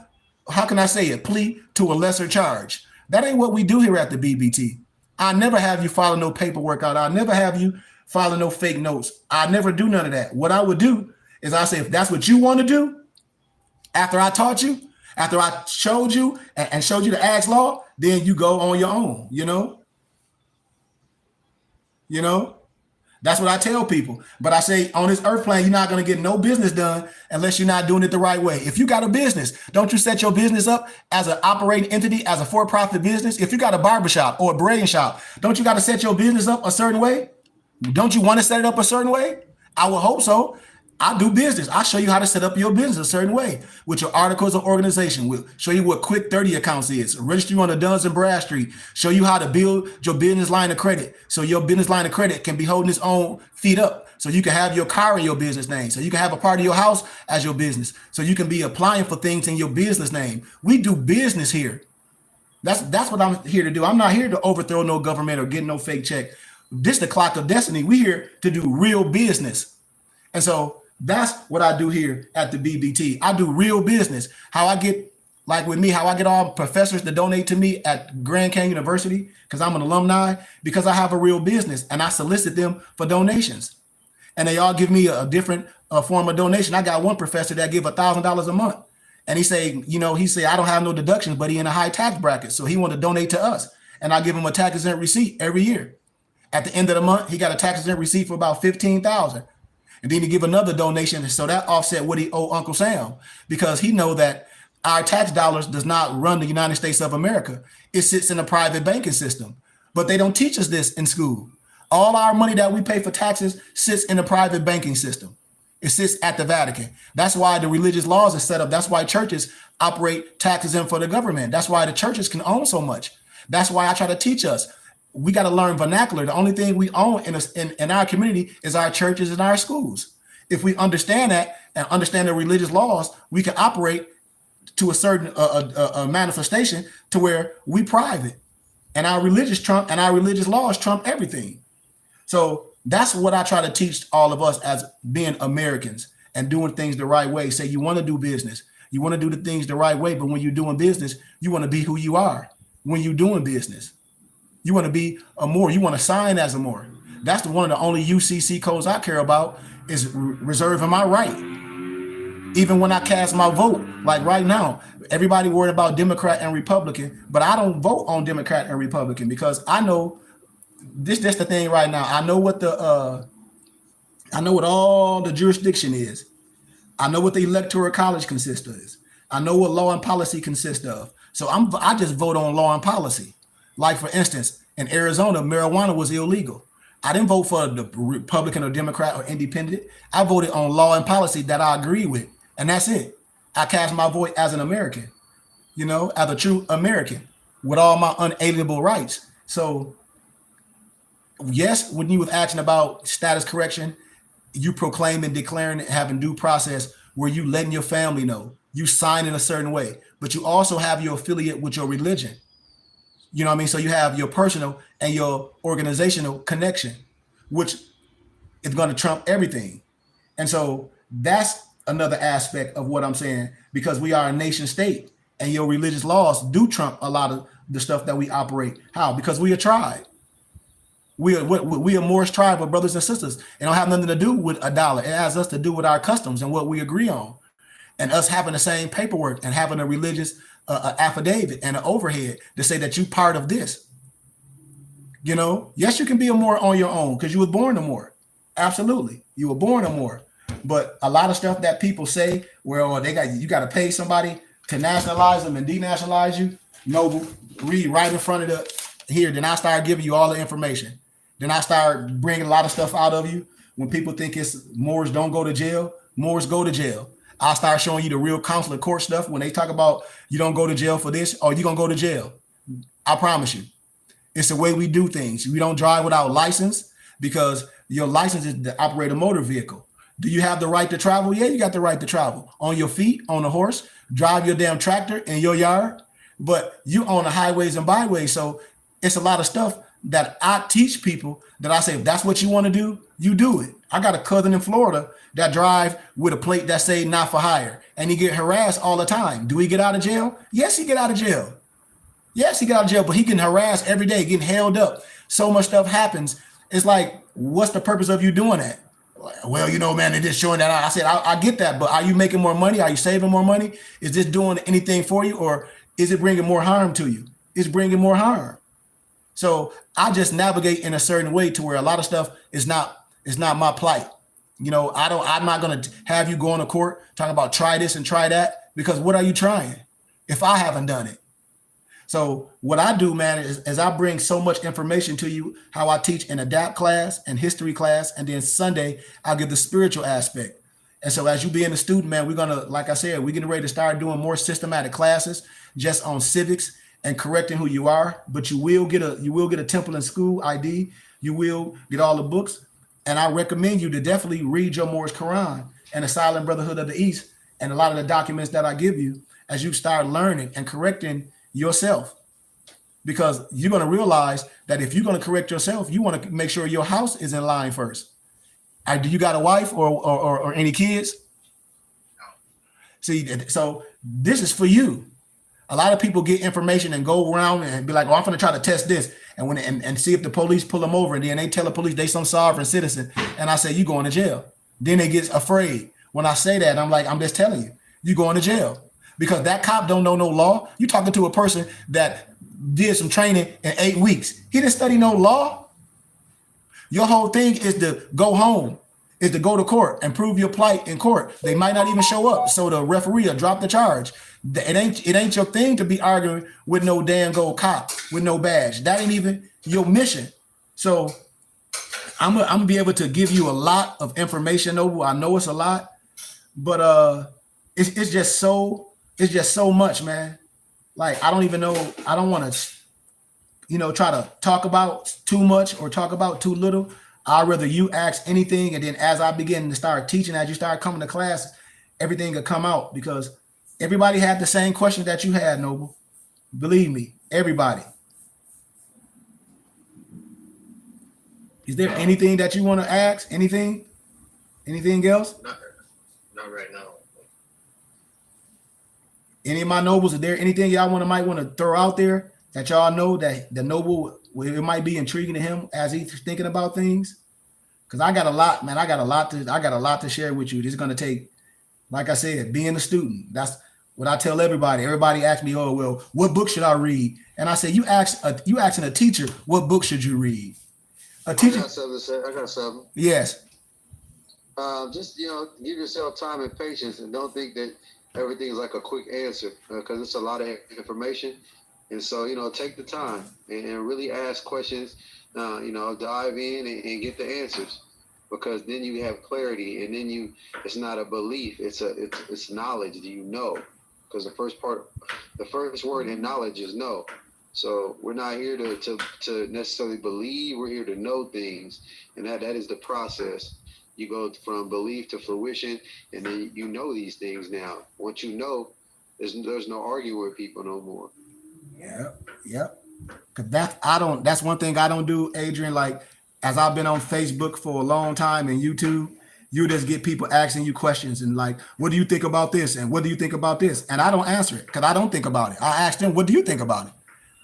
how can I say it, plea to a lesser charge. That ain't what we do here at the BBT. I never have you follow no paperwork out. I never have you follow no fake notes. I never do none of that. What I would do is I say, if that's what you want to do, after I taught you, after I showed you and showed you the Axe law, then you go on your own, you know? You know? That's what I tell people. But I say on this earth plane, you're not going to get no business done unless you're not doing it the right way. If you got a business, don't you set your business up as an operating entity, as a for-profit business? If you got a barbershop or a braiding shop, don't you got to set your business up a certain way? Don't you want to set it up a certain way? I would hope so. I do business. I'll show you how to set up your business a certain way with your articles of organization. We'll show you what Quick 30 accounts is. Register you on the Duns and Bradstreet. Show you how to build your business line of credit. So your business line of credit can be holding its own feet up. So you can have your car in your business name. So you can have a part of your house as your business. So you can be applying for things in your business name. We do business here. That's what I'm here to do. I'm not here to overthrow no government or get no fake check. This is the clock of destiny. We're here to do real business. And so that's what I do here at the BBT. I do real business. How I get, like with me, how I get all professors to donate to me at Grand Canyon University, because I'm an alumni, because I have a real business and I solicit them for donations. And they all give me a different form of donation. I got one professor that give $1,000 a month. And he say, I don't have no deductions, but he in a high tax bracket. So he want to donate to us. And I give him a tax exempt receipt every year. At the end of the month, he got a tax exempt receipt for about $15,000. And then he give another donation. So that offset what he owe Uncle Sam, because he know that our tax dollars does not run the United States of America. It sits in a private banking system. But they don't teach us this in school. All our money that we pay for taxes sits in a private banking system. It sits at the Vatican. That's why the religious laws are set up. That's why churches operate taxes in for the government. That's why the churches can own so much. That's why I try to teach us. We got to learn vernacular. The only thing we own in our community is our churches and our schools. If we understand that and understand the religious laws, we can operate to a certain a manifestation to where we private, and our religious laws trump everything. So that's what I try to teach all of us as being Americans and doing things the right way. Say you want to do business, you want to do the things the right way, but when you're doing business, you want to be who you are. When you're doing business, you want to be a Moor. You want to sign as a Moor. That's one of the only UCC codes I care about is reserving my right. Even when I cast my vote, like right now, everybody worried about Democrat and Republican, but I don't vote on Democrat and Republican because I know that's the thing right now. I know what I know what all the jurisdiction is. I know what the electoral college consists of. I know what law and policy consists of. So I just vote on law and policy. Like, for instance, in Arizona, marijuana was illegal. I didn't vote for the Republican or Democrat or independent. I voted on law and policy that I agree with. And that's it. I cast my vote as an American, as a true American with all my unalienable rights. So, yes, when you was asking about status correction, you proclaiming, declaring, having due process where you letting your family know, you sign in a certain way, but you also have your affiliate with your religion. You know what I mean? So you have your personal and your organizational connection, which is going to trump everything. And so that's another aspect of what I'm saying, because we are a nation state and your religious laws do trump a lot of the stuff that we operate. How? Because we are tribe. We are Moorish tribe of brothers and sisters. It don't have nothing to do with a dollar. It has us to do with our customs and what we agree on. And us having the same paperwork and having a religious affidavit and an overhead to say that you part of this. Yes, you can be a Moor on your own because you were born a Moor. Absolutely. You were born a Moor. But a lot of stuff that people say, well, you got to pay somebody to nationalize them and denationalize you. Noble, read right in front of here. Then I start giving you all the information. Then I start bringing a lot of stuff out of you. When people think it's Moors don't go to jail, Moors go to jail. I'll start showing you the real consular court stuff when they talk about you don't go to jail for this or you're going to go to jail. I promise you. It's the way we do things. We don't drive without license because your license is to operate a motor vehicle. Do you have the right to travel? Yeah, you got the right to travel. On your feet, on a horse, drive your damn tractor in your yard. But you own the highways and byways. So it's a lot of stuff that I teach people that I say, if that's what you want to do, you do it. I got a cousin in Florida that drive with a plate that say not for hire. And he get harassed all the time. Do he get out of jail? Yes, he get out of jail. Yes, he got out of jail, but he getting harassed every day, getting held up. So much stuff happens. It's like, what's the purpose of you doing that? Well, you know, man, they're just showing that. I said, I get that, but are you making more money? Are you saving more money? Is this doing anything for you, or is it bringing more harm to you? It's bringing more harm. So I just navigate in a certain way to where a lot of stuff is not my plight. You know, I'm not going to have you go into court talking about try this and try that, because what are you trying if I haven't done it? So what I do, man, is I bring so much information to you, how I teach an adapt class and history class. And then Sunday, I'll give the spiritual aspect. And so as you being a student, man, we're going to, like I said, we're getting ready to start doing more systematic classes just on civics and correcting who you are. But you will get a Temple and School ID. You will get all the books. And I recommend you to definitely read your Moorish Quran and the Silent Brotherhood of the East and a lot of the documents that I give you as you start learning and correcting yourself, because you're going to realize that if you're going to correct yourself, you want to make sure your house is in line first. Do you got a wife or any kids? See, so this is for you. A lot of people get information and go around and be like, "Oh, I'm going to try to test this," and see if the police pull them over, and then they tell the police they some sovereign citizen, and I say you going to jail. Then they get afraid. When I say that, I'm like, I'm just telling you, you going to jail. Because that cop don't know no law. You talking to a person that did some training in 8 weeks. He didn't study no law. Your whole thing is to go home, is to go to court and prove your plight in court. They might not even show up, so the referee will drop the charge. It ain't your thing to be arguing with no damn gold cop with no badge. That ain't even your mission. So I'm gonna be able to give you a lot of information, Noble. I know it's a lot, but it's just so much, man. Like, I don't even know. I don't want to, try to talk about too much or talk about too little. I'd rather you ask anything. And then as I begin to start teaching, as you start coming to class, everything will come out, because everybody had the same question that you had, Noble. Believe me, everybody. Is there anything that you want to ask? Anything else? Not right now. Any of my nobles, is there anything y'all might want to throw out there that y'all know that the noble, it might be intriguing to him as he's thinking about things? Because I got a lot, man. I got a lot to share with you. This is going to take, like I said, being a student. That's what I tell everybody. Everybody asks me, "Oh, well, what book should I read?" And I say, you asking a teacher, what book should you read? A teacher. I got something to say. I got something. Yes. Just give yourself time and patience, and don't think that everything is like a quick answer, because it's a lot of information. And so, take the time and really ask questions, dive in and get the answers, because then you have clarity, and then it's not a belief, it's knowledge that because the first word in knowledge is know. So we're not here to necessarily believe, we're here to know things, and that is the process. You go from belief to fruition, and then you know these things now. Once you know, there's no arguing with people no more. Yeah. Cause that's one thing I don't do, Adrian. Like, as I've been on Facebook for a long time and YouTube, you just get people asking you questions and like, what do you think about this? And what do you think about this? And I don't answer it because I don't think about it. I ask them, what do you think about it?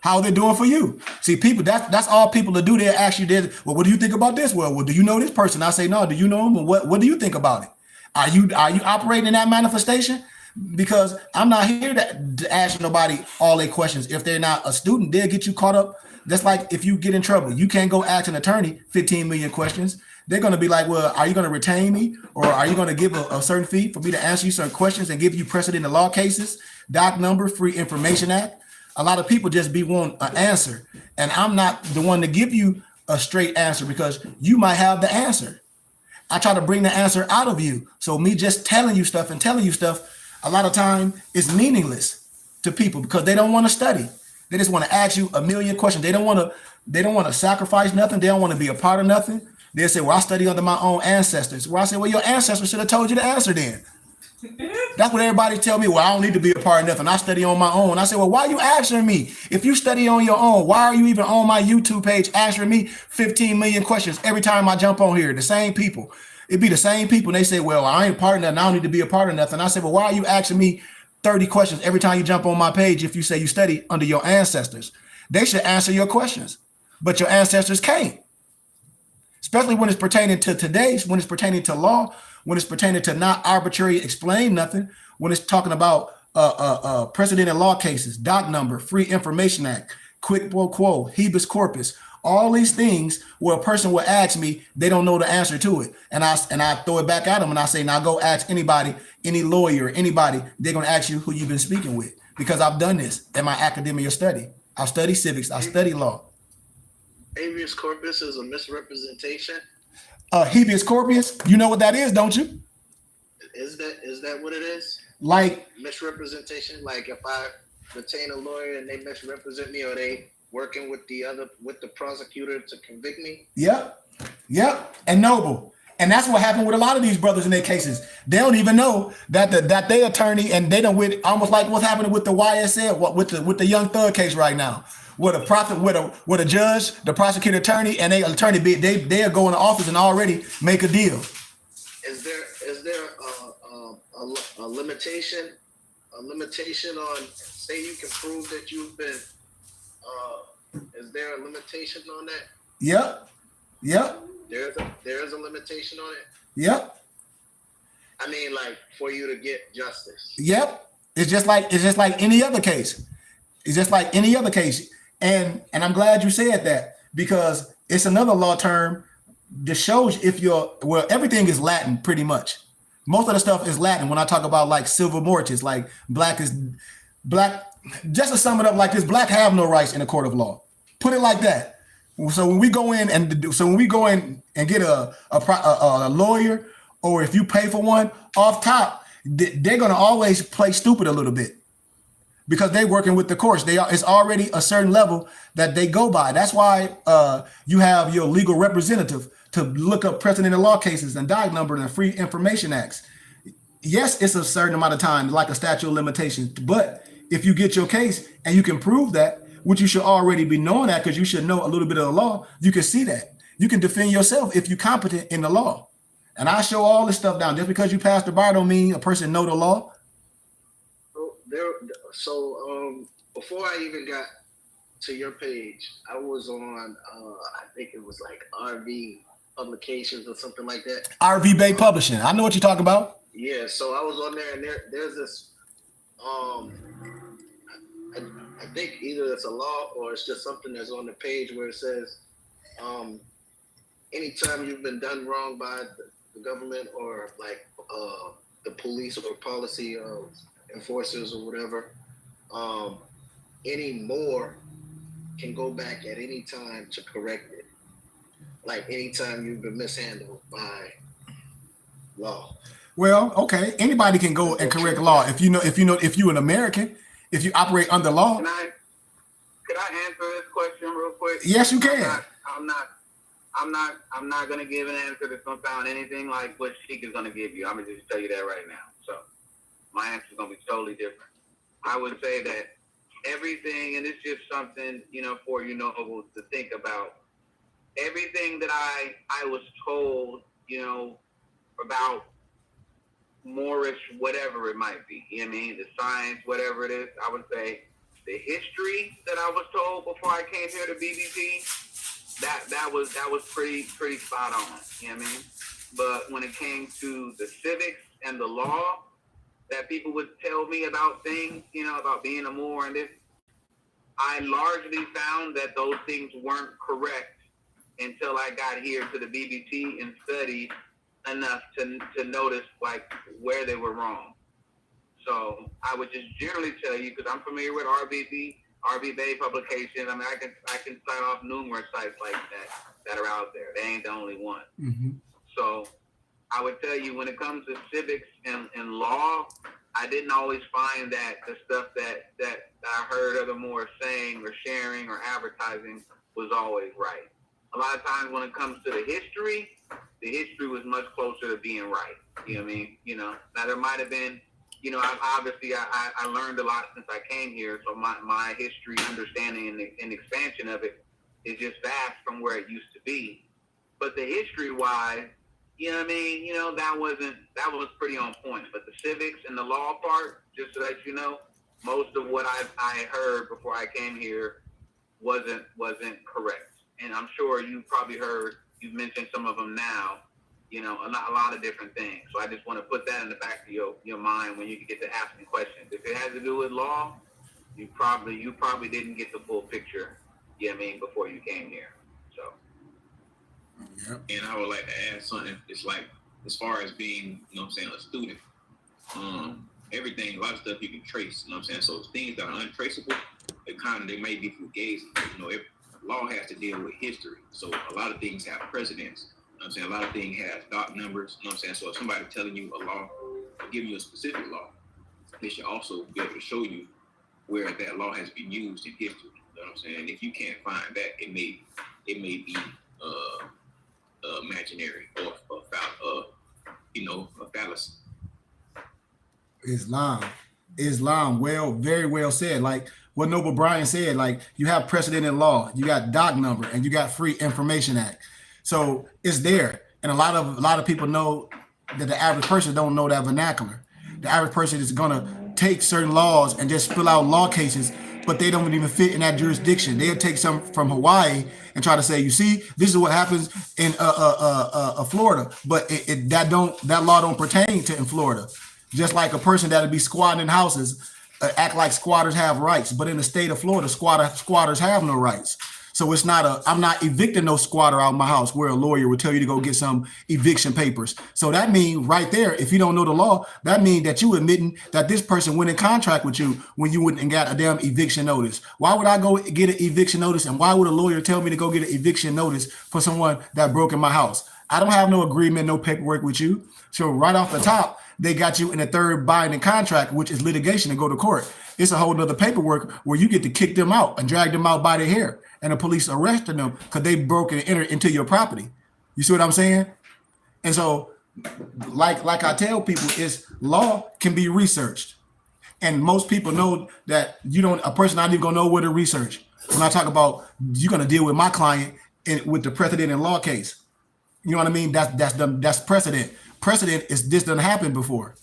How are they doing for you? See, people, that's all people to do. They ask you this. Well, what do you think about this? Well, do you know this person? I say, no. Do you know him? What do you think about it? Are you operating in that manifestation? Because I'm not here to ask nobody all their questions. If they're not a student, they'll get you caught up. That's like if you get in trouble, you can't go ask an attorney 15 million questions. They're going to be like, well, are you going to retain me? Or are you going to give a certain fee for me to answer you certain questions and give you precedent in law cases? Doc number, Free Information Act. A lot of people just want an answer. And I'm not the one to give you a straight answer, because you might have the answer. I try to bring the answer out of you. So me just telling you stuff, a lot of time is meaningless to people because they don't want to study. They just want to ask you a million questions. They don't want to sacrifice nothing. They don't want to be a part of nothing. They say, well, I study under my own ancestors. Well, I say, well, your ancestors should have told you the answer then. That's what everybody tell me. Well, I don't need to be a part of nothing. I study on my own. I say, well, why are you answering me? If you study on your own, why are you even on my YouTube page answering me 15 million questions every time I jump on here? The same people. It'd be the same people. And they say, well, I ain't part of nothing. I don't need to be a part of nothing. I say, well, why are you asking me 30 questions every time you jump on my page if you say you study under your ancestors? They should answer your questions, but your ancestors can't. Especially when it's pertaining to today's, when it's pertaining to law, when it's pertaining to not arbitrary explain nothing, when it's talking about precedent in law cases, doc number, Free Information Act, quid pro quo, habeas corpus, all these things where a person will ask me, they don't know the answer to it. And I throw it back at them and I say, now go ask anybody, any lawyer, anybody, they're going to ask you who you've been speaking with, because I've done this in my academia study. I've studied civics, I study law. Habeas corpus is a misrepresentation. Habeas corpus, you know what that is, don't you? Is that what it is? Like Misrepresentation. Like if I retain a lawyer and they misrepresent me, or they working with the prosecutor to convict me. Yep. And Noble. And that's what happened with a lot of these brothers in their cases. They don't even know that their attorney, and they don't, with almost like what's happening with the YSL, with the Young Thug case right now. With a judge, the prosecutor attorney, and they are going to office and already make a deal. Is there a limitation on, say you can prove that you've been is there a limitation on that? Yep. There is a limitation on it. Yep. I mean, like, for you to get justice. Yep. It's just like any other case. It's just like any other case. And I'm glad you said that, because it's another law term that shows everything is Latin pretty much. Most of the stuff is Latin. When I talk about like civil mortis, like black, just to sum it up like this, black have no rights in a court of law. Put it like that. So when we go in and get a lawyer, or if you pay for one off top, they're going to always play stupid a little bit, because they're working with the courts. It's already a certain level that they go by. That's why you have your legal representative to look up precedent in law cases and doc number and Free Information Acts. Yes, it's a certain amount of time, like a statute of limitations. But if you get your case and you can prove that, which you should already be knowing that, because you should know a little bit of the law, you can see that. You can defend yourself if you're competent in the law. And I show all this stuff down. Just because you pass the bar don't mean a person know the law. So before I even got to your page, I was on I think it was like RV Publications or something like that. RV Bay Publishing. I know what you're talking about. Yeah, so I was on there, and there's this I think either it's a law or it's just something that's on the page where it says anytime you've been done wrong by the government, or like the police or policy enforcers or whatever, any more can go back at any time to correct it. Like anytime you've been mishandled by law. Well, okay. Anybody can go and correct law if you're an American, if you operate under law. Could I answer this question real quick? Yes, you can. I'm not gonna give an answer that's gonna sound anything like what Sheik is gonna give you. I'm gonna just tell you that right now. So my answer is gonna be totally different. I would say that everything, and it's just something, for to think about. Everything that I was told, about Moorish, whatever it might be, the science, whatever it is, I would say the history that I was told before I came here to BBT, that was pretty spot on, But when it came to the civics and the law that people would tell me about things, about being a Moor and this, I largely found that those things weren't correct until I got here to the BBT and studied enough to notice like where they were wrong. So I would just generally tell you, because I'm familiar with RV Bay Publications. I mean, I can cite off numerous sites like that are out there. They ain't the only one. Mm-hmm. So I would tell you when it comes to civics and law, I didn't always find that the stuff that I heard other more saying or sharing or advertising was always right. A lot of times when it comes to the history was much closer to being right. You know what I mean? You know, now there might have been, you know, I learned a lot since I came here, so my history understanding and expansion of it is just vast from where it used to be. But the history wise, you know what I mean? You know, that was pretty on point. But the civics and the law part, just to let you know, most of what I heard before I came here wasn't correct. And I'm sure you probably heard, you've mentioned some of them now, you know, a lot of different things. So I just want to put that in the back of your mind when you get to asking questions. If it has to do with law, you probably didn't get the full picture, you know what I mean, before you came here. So. Yep. And I would like to add something. It's like, as far as being, you know what I'm saying, a student, everything, a lot of stuff you can trace, you know what I'm saying? So things that are untraceable, they may be fugazi. You know, law has to deal with history. So a lot of things have precedents. You know what I'm saying? A lot of things have doc numbers, you know what I'm saying? So if somebody telling you a law, or giving you a specific law, they should also be able to show you where that law has been used in history. You know what I'm saying? If you can't find that, it may be imaginary or you know, a fallacy. Islam, well, very well said. Like what Noble Bryan said, like you have precedent in law, you got doc number, and you got Free Information Act. So it's there. And a lot of people know that the average person don't know that vernacular. The average person is gonna take certain laws and just fill out law cases, but they don't even fit in that jurisdiction. They'll take some from Hawaii and try to say, you see, this is what happens in Florida, but that law don't pertain to in Florida. Just like a person that'll be squatting in houses, act like squatters have rights, but in the state of Florida, squatters have no rights. So it's not I'm not evicting no squatter out of my house where a lawyer would tell you to go get some eviction papers. So that means right there, if you don't know the law, that means that you admitting that this person went in contract with you when you went and got a damn eviction notice. Why would I go get an eviction notice? And why would a lawyer tell me to go get an eviction notice for someone that broke in my house? I don't have no agreement, no paperwork with you. So right off the top, they got you in a third binding contract, which is litigation and go to court. It's a whole nother paperwork where you get to kick them out and drag them out by their hair, and the police arresting them because they broke and entered into your property. You see what I'm saying? And so, like I tell people, is law can be researched, and most people know that a person not even gonna know where to research. When I talk about you're gonna deal with my client with the precedent in law case, you know what I mean? That's precedent. Precedent is this doesn't happen before,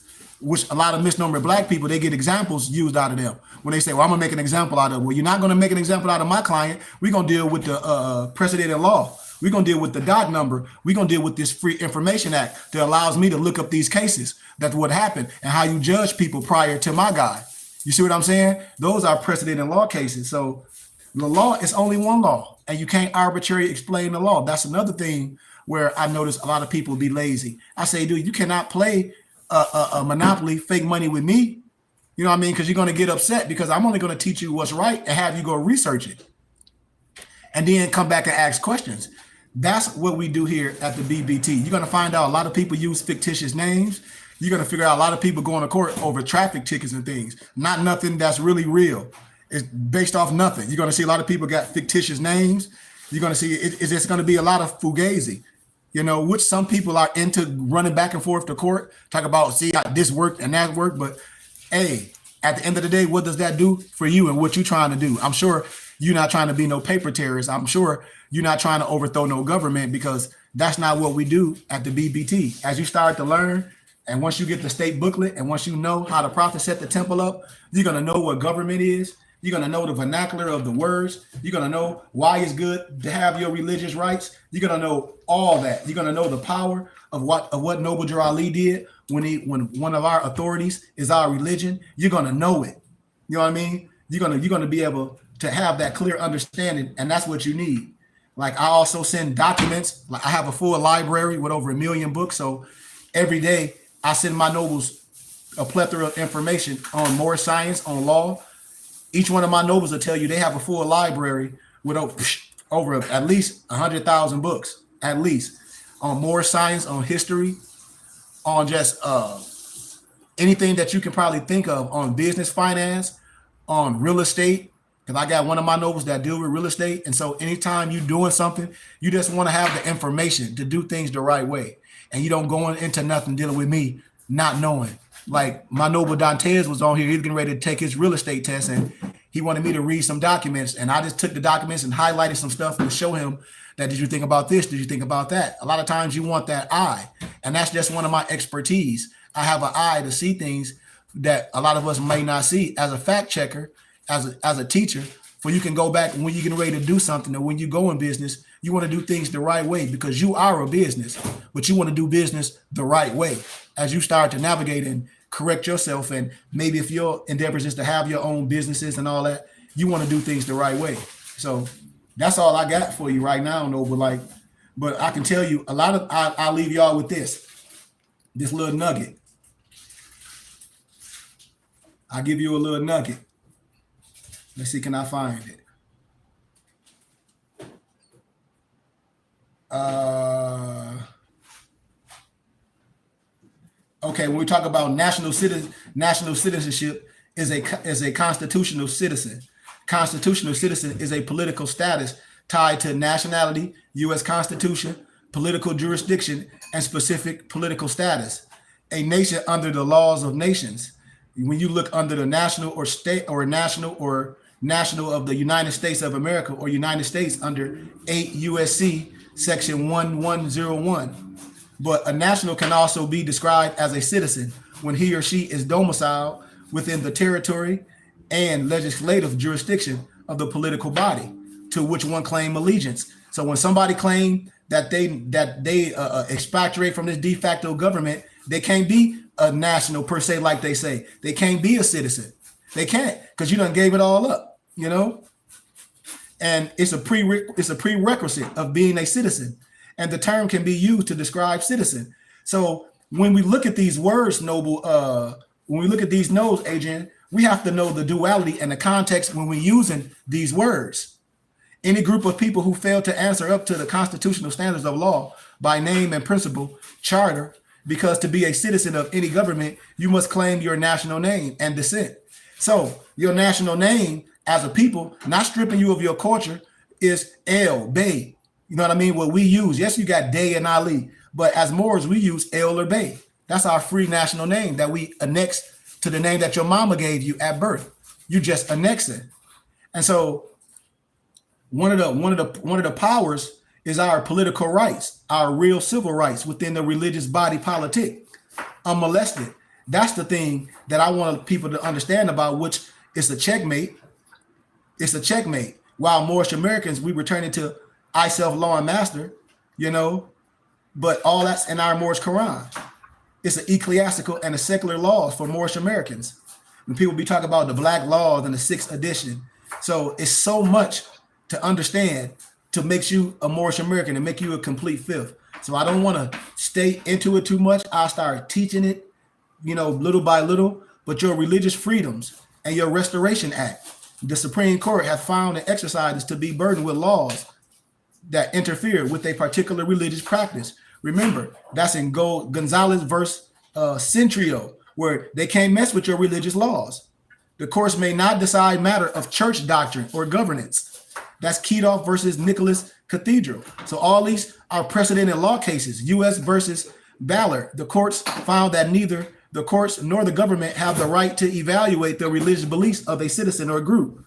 which a lot of misnomer Black people, they get examples used out of them when they say, well, I'm gonna make an example out of them. Well, you're not gonna make an example out of my client. We're gonna deal with the precedent in law. We're gonna deal with the doc number. We're gonna deal with this Free Information Act that allows me to look up these cases. That's what happened and how you judge people prior to my guy. You see what I'm saying? Those are precedent in law cases. So the law is only one law, and you can't arbitrarily explain the law. That's another thing where I notice a lot of people be lazy. I say, dude, you cannot play a monopoly, fake money with me. You know what I mean? Because you're going to get upset because I'm only going to teach you what's right and have you go research it and then come back and ask questions. That's what we do here at the BBT. You're going to find out a lot of people use fictitious names. You're going to figure out a lot of people going to court over traffic tickets and things. Not nothing that's really real. It's based off nothing. You're going to see a lot of people got fictitious names. You're going to see it's just going to be a lot of fugazi. You know, which some people are into running back and forth to court, talk about, see how this worked and that worked. But hey, at the end of the day, what does that do for you and what you're trying to do? I'm sure you're not trying to be no paper terrorist. I'm sure you're not trying to overthrow no government, because that's not what we do at the BBT. As you start to learn, and once you get the state booklet, and once you know how the prophet set the temple up, you're going to know what government is. You're going to know the vernacular of the words. You're going to know why it's good to have your religious rights. You're going to know all that. You're going to know the power of what Noble Drew Ali did when one of our authorities is our religion. You're going to know it. You know what I mean? You're going to be able to have that clear understanding, and that's what you need. Like, I also send documents. Like, I have a full library with over 1 million books. So every day I send my nobles a plethora of information on more science, on law. Each one of my nobles will tell you they have a full library with over at least 100,000 books, at least, on more science, on history, on just anything that you can probably think of on business finance, on real estate. Because I got one of my nobles that deal with real estate. And so anytime you're doing something, you just want to have the information to do things the right way. And you don't go into nothing dealing with me not knowing. Like my noble Dantes was on here. He's getting ready to take his real estate test, and he wanted me to read some documents. And I just took the documents and highlighted some stuff to show him that, did you think about this? Did you think about that? A lot of times you want that eye. And that's just one of my expertise. I have an eye to see things that a lot of us may not see. As a fact checker, as a teacher, where you can go back when you're getting ready to do something, or when you go in business, you want to do things the right way, because you are a business, but you want to do business the right way. As you start to navigate and correct yourself, and maybe if your endeavors is to have your own businesses and all that, you want to do things the right way. So that's all I got for you right now, Noble. But I can tell you a lot of, I'll leave y'all with this little nugget. I'll give you a little nugget. Let's see, can I find it? Okay, when we talk about national citizenship is a constitutional citizen. Constitutional citizen is a political status tied to nationality, U.S. Constitution, political jurisdiction, and specific political status. A nation under the laws of nations. When you look under the national or state or national of the United States of America, or United States under 8 USC section 1101. But a national can also be described as a citizen when he or she is domiciled within the territory and legislative jurisdiction of the political body to which one claim allegiance. So when somebody claim that they expatriate from this de facto government, they can't be a national per se, like they say. They can't be a citizen. They can't, because you done gave it all up, you know? And it's a prerequisite of being a citizen. And the term can be used to describe citizen. So when we look at these words, Noble, when we look at these nodes, Adrian, we have to know the duality and the context when we're using these words. Any group of people who fail to answer up to the constitutional standards of law by name and principle, charter, because to be a citizen of any government, you must claim your national name and descent. So your national name as a people, not stripping you of your culture, is El, Bey. You know what I mean? What we use. Yes, you got Day and Ali, but as Moors, we use El or Bey. That's our free national name that we annex to the name that your mama gave you at birth. You just annex it. And so one of the powers is our political rights, our real civil rights within the religious body politic, unmolested. That's the thing that I want people to understand about, which is a checkmate. It's a checkmate. While Moorish Americans, we return it to I self law and master, you know, but all that's in our Moorish Quran. It's an ecclesiastical and a secular laws for Moorish Americans. When people be talking about the black laws in the 6th edition. So it's so much to understand to make you a Moorish American and make you a complete fifth. So I don't want to stay into it too much. I'll start teaching it, you know, little by little, but your religious freedoms and your Restoration Act, the Supreme Court have found and exercises to be burdened with laws that interfere with a particular religious practice. Remember, that's in Gonzalez versus Centrio, where they can't mess with your religious laws. The courts may not decide matter of church doctrine or governance. That's Kedoff versus Nicholas Cathedral. So all these are precedented law cases. U.S. versus Ballard. The courts found that neither the courts nor the government have the right to evaluate the religious beliefs of a citizen or group.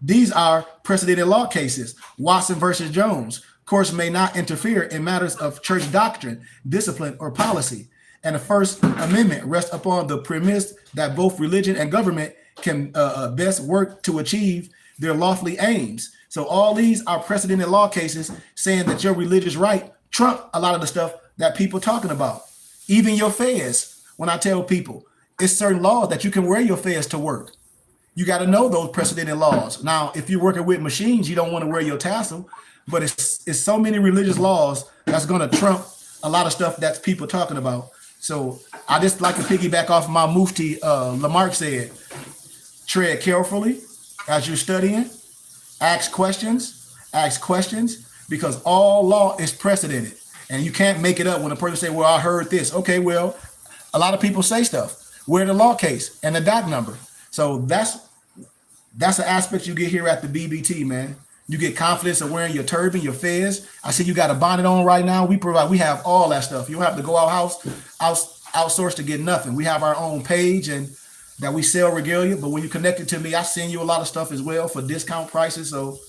These are precedented law cases. Watson versus Jones. Courts may not interfere in matters of church doctrine, discipline, or policy. And the First Amendment rests upon the premise that both religion and government can best work to achieve their lawfully aims. So all these are precedented law cases saying that your religious right trump a lot of the stuff that people talking about. Even your fez. When I tell people, it's certain laws that you can wear your fez to work. You got to know those precedented laws. Now, if you're working with machines, you don't want to wear your tassel, but it's so many religious laws that's going to trump a lot of stuff that people talking about. So I just like to piggyback off my Mufti Lamarck said, tread carefully as you're studying, ask questions, because all law is precedented. And you can't make it up when a person say, well, I heard this. Okay, well, a lot of people say stuff. Where the law case and the doc number. So that's an aspect you get here at the BBT, man. You get confidence of wearing your turban, your fez. I see you got a bonnet on right now. We have all that stuff. You don't have to go outsource to get nothing. We have our own page and that we sell regalia. But when you connect it to me, I send you a lot of stuff as well for discount prices. So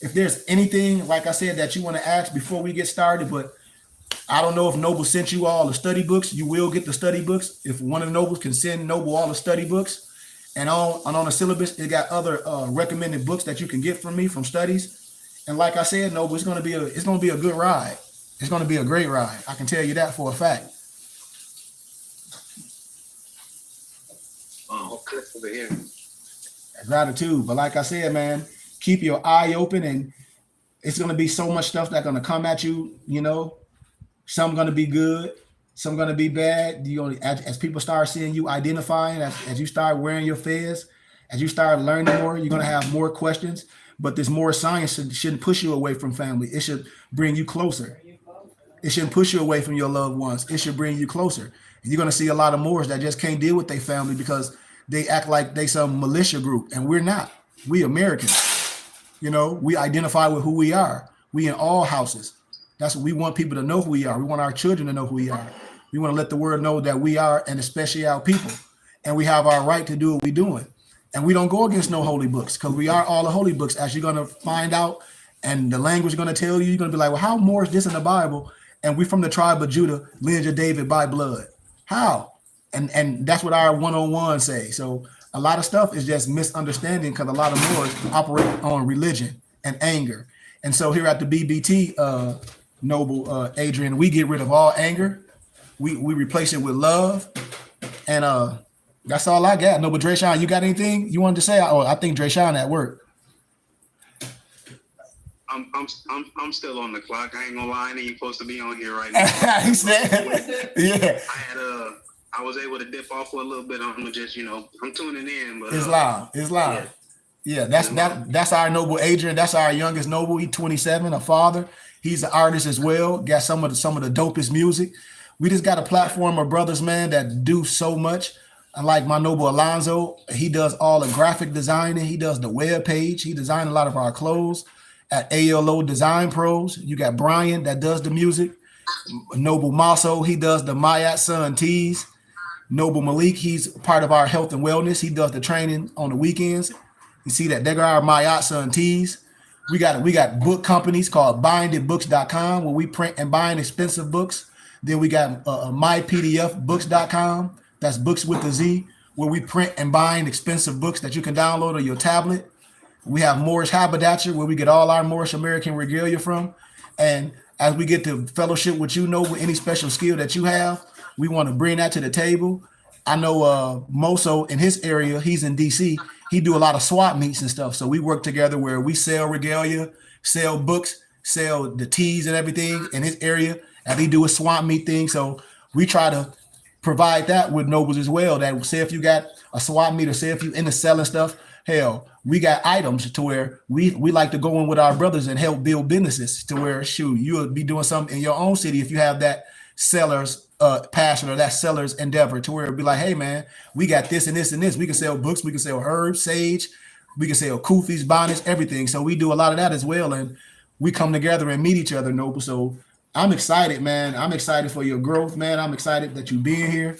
if there's anything, like I said, that you want to ask before we get started, but I don't know if Noble sent you all the study books. You will get the study books. If one of the Nobles can send Noble all the study books. And on the syllabus, it got other recommended books that you can get from me from studies. And like I said, Noble, it's gonna be a good ride. It's gonna be a great ride. I can tell you that for a fact. Over here. Gratitude. But like I said, man, keep your eye open, and it's gonna be so much stuff that's gonna come at you. You know, some gonna be good. Some going to be bad. As people start seeing you identifying, as you start wearing your fez, as you start learning more, you're going to have more questions. But this more science shouldn't push you away from family. It should bring you closer. It shouldn't push you away from your loved ones. It should bring you closer. And you're going to see a lot of Moors that just can't deal with their family because they act like they some militia group, and we're not. We Americans. You know, we identify with who we are. We in all houses. That's what we want people to know who we are. We want our children to know who we are. We want to let the world know that we are an especial people, and we have our right to do what we're doing. And we don't go against no holy books because we are all the holy books, as you're going to find out. And the language is going to tell you, you're going to be like, well, how more is this in the Bible? And we're from the tribe of Judah, lineage of David by blood. How? And that's what our 101 say. So a lot of stuff is just misunderstanding because a lot of Moors operate on religion and anger. And so here at the BBT, Noble Adrian, we get rid of all anger. We replace it with love, and that's all I got. Noble Drayshawn, you got anything you wanted to say? I think Drayshawn at work. I'm still on the clock. I ain't gonna lie, I ain't supposed to be on here right now. He said, yeah. I was able to dip off for a little bit. I'm just, I'm tuning in. But Islam. Yeah, that's our Noble Adrian. That's our youngest Noble. He's 27, a father. He's an artist as well. Got some of the dopest music. We just got a platform of brothers, man, that do so much. Like my Noble Alonzo, he does all the graphic designing. He does the web page. He designed a lot of our clothes at ALO Design Pros. You got Brian that does the music. Noble Maso, he does the Mayat Sun tees. Noble Malik, he's part of our health and wellness. He does the training on the weekends. You see that there are our Mayat Sun tees. We got book companies called bindedbooks.com where we print and bind expensive books. Then we got mypdfbooks.com. That's books with a Z, where we print and bind expensive books that you can download on your tablet. We have Moorish Haberdashery, where we get all our Moorish American regalia from. And as we get to fellowship with you, Noble, any special skill that you have, we want to bring that to the table. I know Moso in his area, he's in DC. He do a lot of swap meets and stuff. So we work together where we sell regalia, sell books, sell the teas and everything in his area. And he do a swap meet thing. So we try to provide that with Nobles as well. That say if you got a swap meet or say if you into selling stuff, hell, we got items to where we like to go in with our brothers and help build businesses to where, shoot, you'll be doing something in your own city if you have that seller's passion or that seller's endeavor to where it'd be like, hey man, we got this and this and this. We can sell books, we can sell herbs, sage, we can sell kufis, bonnets, everything. So we do a lot of that as well. And we come together and meet each other, Noble. So I'm excited, man. I'm excited for your growth, man. I'm excited that you being here.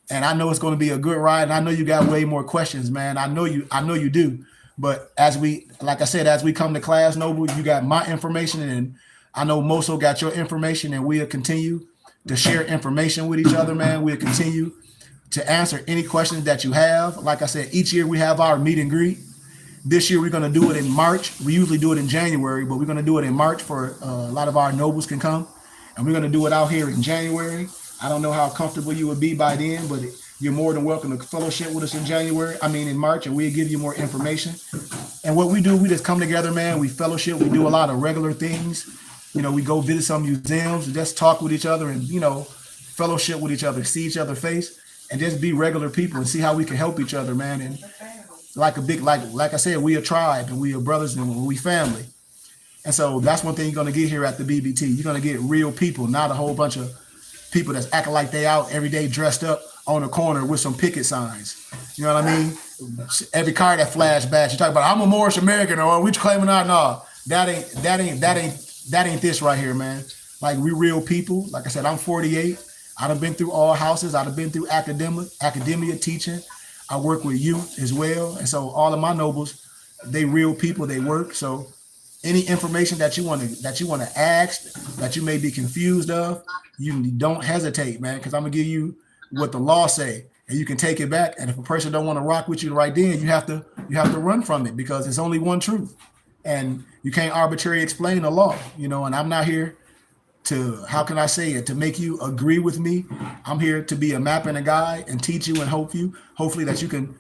And I know it's going to be a good ride. And I know you got way more questions, man. I know you do. But as we, like I said, as we come to class, Noble, you got my information and I know Moso got your information, and we'll continue to share information with each other, man. We'll continue to answer any questions that you have. Like I said, each year we have our meet and greet. This year we're going to do it in March. We usually do it in January, but we're going to do it in March for a lot of our Nobles can come. And we're going to do it out here in January. I don't know how comfortable you would be by then, but you're more than welcome to fellowship with us in March, and we'll give you more information. And what we do, we just come together, man. We fellowship. We do a lot of regular things. We go visit some museums, just talk with each other and, fellowship with each other, see each other face, and just be regular people and see how we can help each other, man. And like I said, we a tribe and we are brothers and we family. And so that's one thing you're going to get here at the BBT. You're going to get real people, not a whole bunch of people that's acting like they out every day dressed up on the corner with some picket signs. You know what I mean? Every car that flashbacks, you talk about I'm a Moorish American or we claiming out. No, that ain't this right here, man. Like we real people. Like I said, I'm 48. I done been through all houses. I done been through academia teaching. I work with youth as well. And so all of my nobles, they real people, they work. So any information that you want to ask, that you may be confused of, you don't hesitate, man, because I'm gonna give you what the law say, and you can take it back. And if a person don't want to rock with you right then, you have to run from it because it's only one truth, and you can't arbitrarily explain the law, you know. And I'm not here to, how can I say it, to make you agree with me. I'm here to be a map and a guide and teach you and hopefully that you can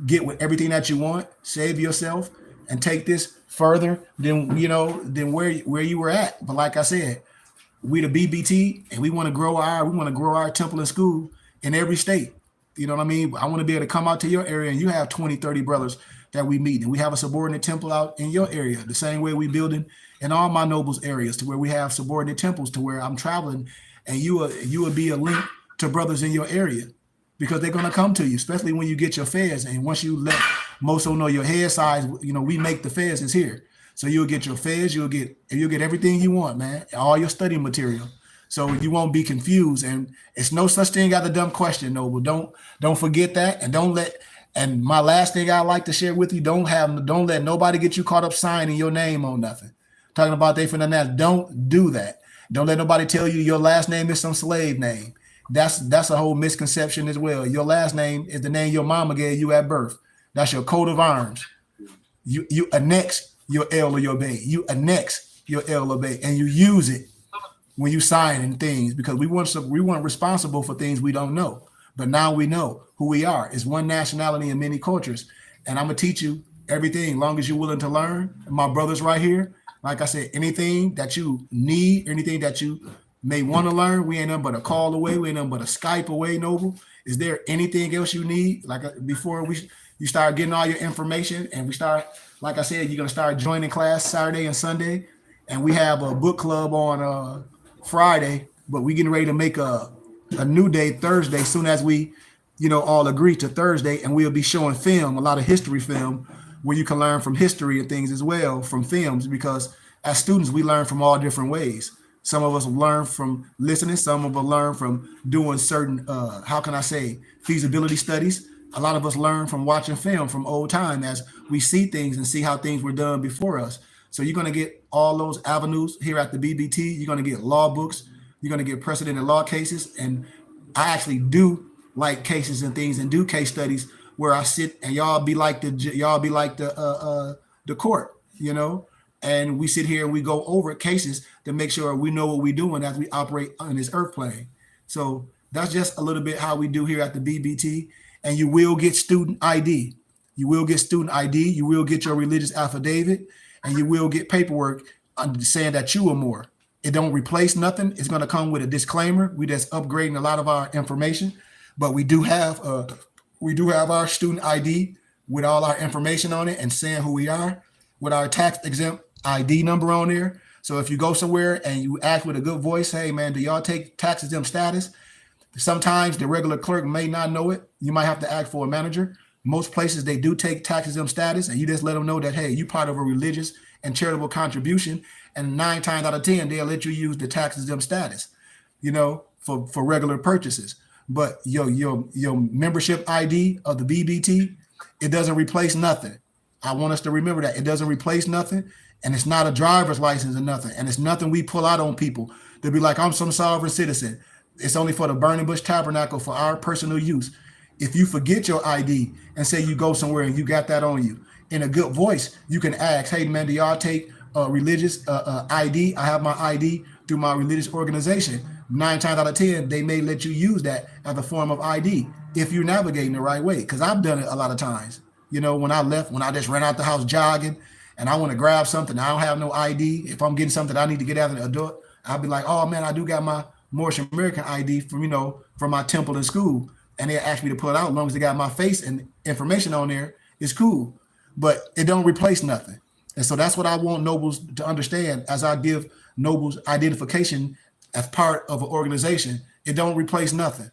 get with everything that you want, save yourself, and take this further than where you were at. But like I said, we the BBT, and we want to grow our temple and school in every state. You know what I mean? I want to be able to come out to your area and you have 20, 30 brothers that we meet, and we have a subordinate temple out in your area, the same way we building in all my nobles areas, to where we have subordinate temples, to where I'm traveling, and you will be a link to brothers in your area, because they're going to come to you, especially when you get your feds. And once you let Moso know your head size, you know, we make the feds is here. So you'll get your feds, you'll get everything you want, man, all your study material. So you won't be confused. And it's no such thing as a dumb question, Noble. Don't forget that. And my last thing I like to share with you, don't let nobody get you caught up signing your name on nothing. Talking about they finna that. Don't do that. Don't let nobody tell you your last name is some slave name. That's a whole misconception as well. Your last name is the name your mama gave you at birth. That's your coat of arms. You annex your L or your Bay. You annex your L or Bay, and you use it when you sign in things, because we weren't responsible for things we don't know. But now we know who we are. It's one nationality in many cultures. And I'm gonna teach you everything, long as you're willing to learn. And my brothers right here, like I said, anything that you need, anything that you may want to learn, we ain't nothing but a call away, we ain't nothing but a Skype away, Noble. Is there anything else you need? Like before you start getting all your information, and we start, like I said, you're gonna start joining class Saturday and Sunday, and we have a book club on Friday, but we getting ready to make a new day Thursday, soon as we, all agree to Thursday, and we'll be showing film, a lot of history film, where you can learn from history and things as well from films, because as students, we learn from all different ways. Some of us learn from listening, some of us learn from doing certain, feasibility studies. A lot of us learn from watching film from old time, as we see things and see how things were done before us. So you're going to get all those avenues here at the BBT. You're going to get law books. You're going to get precedent in law cases. And I actually do like cases and things and do case studies where I sit and y'all be like the court, and we sit here and we go over cases to make sure we know what we're doing as we operate on this earth plane. So that's just a little bit how we do here at the BBT. And you will get student ID. You will get student ID. You will get your religious affidavit, and you will get paperwork saying that you are more. It don't replace nothing. It's going to come with a disclaimer. We just upgrading a lot of our information, but we do have our student ID with all our information on it and saying who we are, with our tax exempt ID number on there. So if you go somewhere and you ask with a good voice, hey man, do y'all take tax exempt status? Sometimes the regular clerk may not know it. You might have to ask for a manager. Most places, they do take tax exempt status, and you just let them know that, hey, you part of a religious and charitable contribution, and 9 times out of 10, they'll let you use the tax exempt status, for regular purchases. But your membership ID of the BBT, it doesn't replace nothing. I want us to remember that. It doesn't replace nothing, and it's not a driver's license or nothing, and it's nothing we pull out on people. They'll be like, I'm some sovereign citizen. It's only for the Burning Bush Tabernacle for our personal use. If you forget your ID and say you go somewhere and you got that on you, in a good voice, you can ask, hey man, do y'all take religious ID? I have my ID through my religious organization. 9 times out of 10, they may let you use that as a form of ID if you're navigating the right way. Because I've done it a lot of times. When I just ran out the house jogging and I want to grab something, I don't have no ID. If I'm getting something I need to get out of the adult, I'll be like, oh man, I do got my Moorish American ID from my temple and school. And they ask me to pull it out. As long as they got my face and information on there, it's cool. But it don't replace nothing. And so that's what I want nobles to understand as I give nobles identification as part of an organization. it don't replace nothing.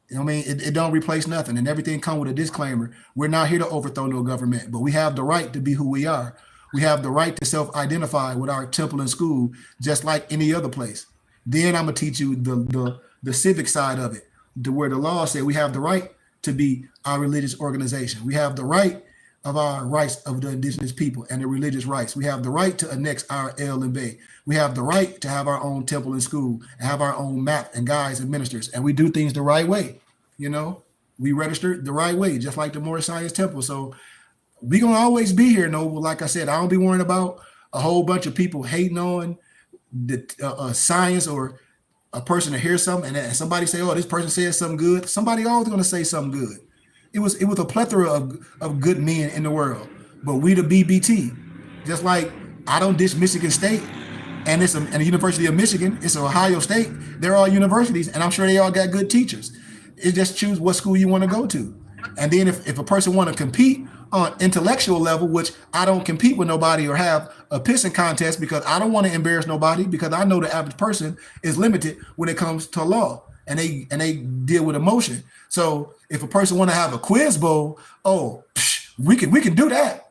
You know what I mean? It don't replace nothing, and everything come with a disclaimer. We're not here to overthrow no government, but we have the right to be who we are. We have the right to self-identify with our temple and school, just like any other place. Then I'm gonna teach you the civic side of it, to where the law said we have the right to be our religious organization. We have the right of our rights of the indigenous people and the religious rights. We have the right to annex our L and Bay. We have the right to have our own temple and school and have our own map and guides and ministers. And we do things the right way. You know, we registered the right way, just like the Moorish Science Temple. So we gonna always be here, Noble. Like I said, I don't be worrying about a whole bunch of people hating on the science, or a person to hear something and somebody say, "Oh, this person said something good." Somebody always gonna say something good. It was a plethora of good men in the world, but we the BBT, just like I don't dish Michigan State, and the University of Michigan, it's Ohio State. They're all universities, and I'm sure they all got good teachers. It just choose what school you want to go to. And then if a person want to compete on intellectual level, which I don't compete with nobody or have a pissing contest, because I don't want to embarrass nobody, because I know the average person is limited when it comes to law, and they deal with emotion. So if a person want to have a quiz bowl, we can do that.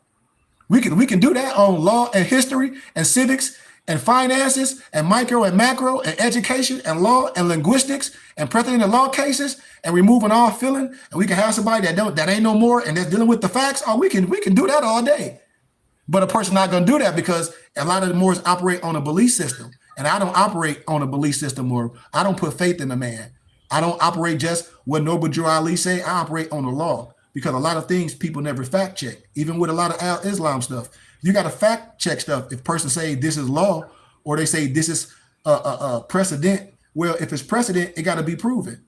We can do that on law and history and civics and finances and micro and macro and education and law and linguistics and precedent and law cases and removing all feeling. And we can have somebody that ain't no more and that's dealing with the facts. Oh, we can do that all day. But a person not going to do that, because a lot of the Moors operate on a belief system, and I don't operate on a belief system, or I don't put faith in a man. I don't operate just what Noble Drew Ali say. I operate on the law, because a lot of things people never fact check, even with a lot of Al-Islam stuff. You got to fact check stuff. If person say this is law, or they say this is a precedent, well, if it's precedent, it got to be proven,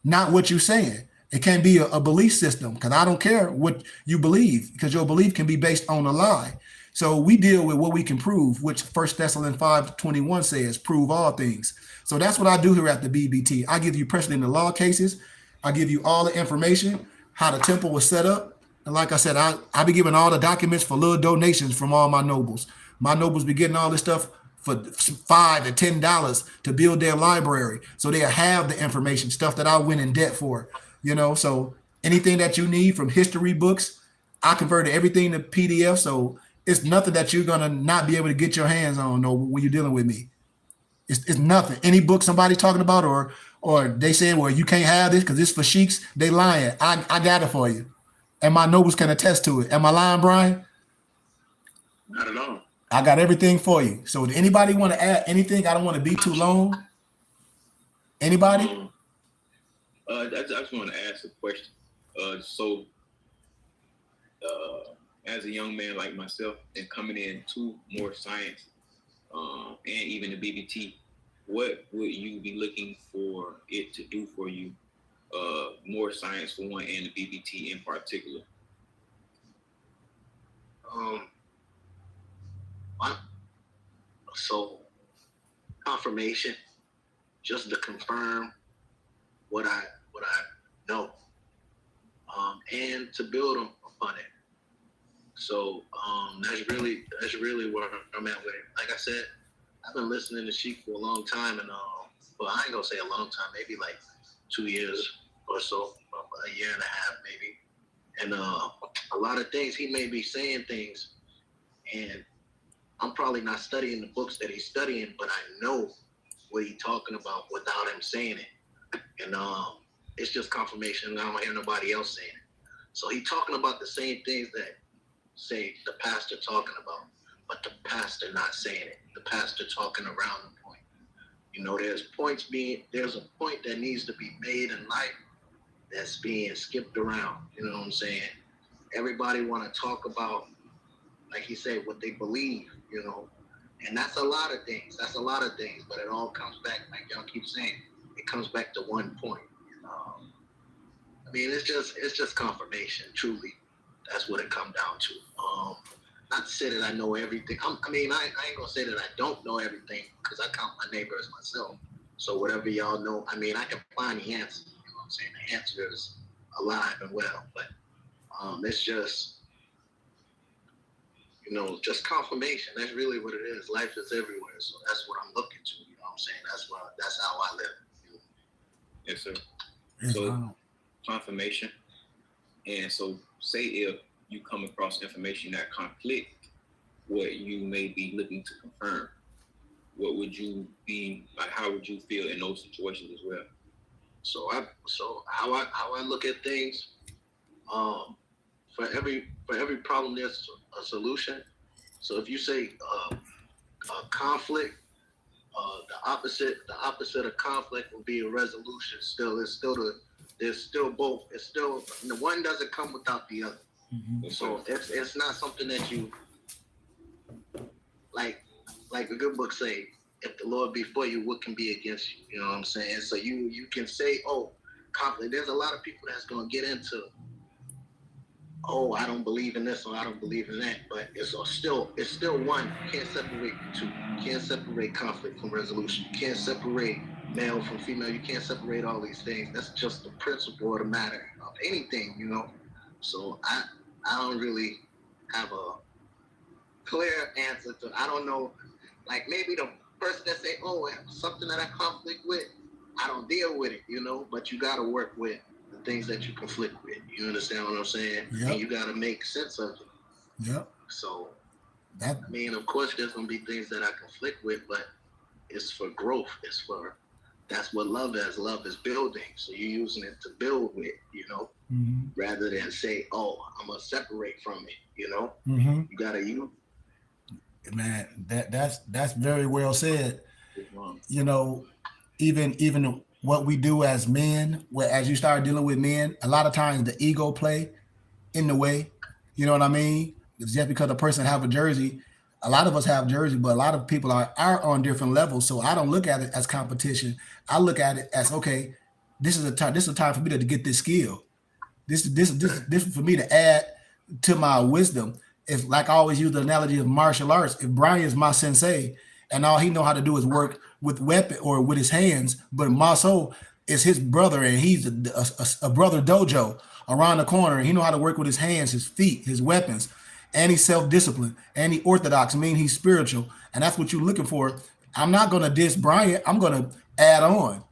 not what you're saying. It can't be a belief system, because I don't care what you believe, because your belief can be based on a lie. So we deal with what we can prove, which 1 Thessalonians 5:21 says, prove all things. So that's what I do here at the BBT. I give you precedent in the law cases. I give you all the information, how the temple was set up. And like I said, I be giving all the documents for little donations from all my nobles. My nobles be getting all this stuff for $5 to $10 to build their library, so they'll have the information, stuff that I went in debt for. You know, so anything that you need from history books, I converted everything to PDF. So it's nothing that you're gonna not be able to get your hands on, Noble, when you're dealing with me. It's nothing. Any book somebody's talking about, or they saying, well, you can't have this because it's for sheiks, they lying. I got it for you. And my nobles can attest to it. Am I lying, Brian? Not at all. I got everything for you. So do anybody want to add anything? I don't want to be too long. Anybody? I just want to ask a question. As a young man like myself, and coming into more science, and even the BBT, what would you be looking for it to do for you? More science for one, and the BBT in particular. So confirmation, just to confirm what I know, and to build upon it. So that's really where I'm at with it. Like I said, I've been listening to Sheik for a long time, and well, I ain't gonna say a long time, maybe like 2 years or so, a year and a half maybe. And a lot of things he may be saying things, and I'm probably not studying the books that he's studying, but I know what he's talking about without him saying it. And it's just confirmation. I don't hear nobody else saying it. So he's talking about the same things that, say, the pastor talking about, but the pastor not saying it. The pastor talking around the point. You know, there's a point that needs to be made in life that's being skipped around. You know what I'm saying? Everybody want to talk about, like he said, what they believe, you know, and that's a lot of things. But it all comes back, like y'all keep saying, it comes back to one point. I mean, it's just confirmation. Truly, that's what it comes down to. Not to say that I know everything. I ain't gonna say that I don't know everything, because I count my neighbor as myself. So whatever y'all know, I mean, I can find the answer. You know what I'm saying? The answer is alive and well. But it's just, just confirmation. That's really what it is. Life is everywhere, so that's what I'm looking to. You know what I'm saying? That's how I live. Yes, sir. Yes, So confirmation. And so say if you come across information that conflict what you may be looking to confirm, what would you be like? How would you feel in those situations as well? So how I look at things, for every problem there's a solution. So if you say conflict, the opposite of conflict will be a resolution. There's still both. It's still, the one doesn't come without the other. Mm-hmm. So it's not something that you like the good book say, if the Lord be for you, what can be against you? You know what I'm saying? So you can say, conflict. There's a lot of people that's gonna get into, I don't believe in this or I don't believe in that, but it's still one. You can't separate the two. You can't separate conflict from resolution. You can't separate male from female. You can't separate all these things. That's just the principle of the matter of anything, So I don't really have a clear answer to. I don't know. Like maybe the person that say, something that I conflict with, I don't deal with it, but you got to work with the things that you conflict with. You understand what I'm saying? Yep. And you got to make sense of it. Yep. So, of course, there's going to be things that I conflict with, but it's for growth. That's what love is. Love is building. So you're using it to build with, Mm-hmm. rather than say, I'm going to separate from it, Mm-hmm. You got to use. Man, that's very well said. Even what we do as men, as you start dealing with men, a lot of times the ego play in the way. You know what I mean? It's just because a person have a jersey, a lot of us have jersey, but a lot of people are on different levels. So I don't look at it as competition. I look at it as, okay, this is a time for me to get this skill. This is for me to add to my wisdom. If, like I always use the analogy of martial arts, if Brian is my sensei and all he know how to do is work with weapon or with his hands, but Maso is his brother and he's a brother dojo around the corner, and he know how to work with his hands, his feet, his weapons, and he's self-disciplined and he orthodox, meaning he's spiritual, and that's what you're looking for. I'm not going to diss Brian. I'm going to add on,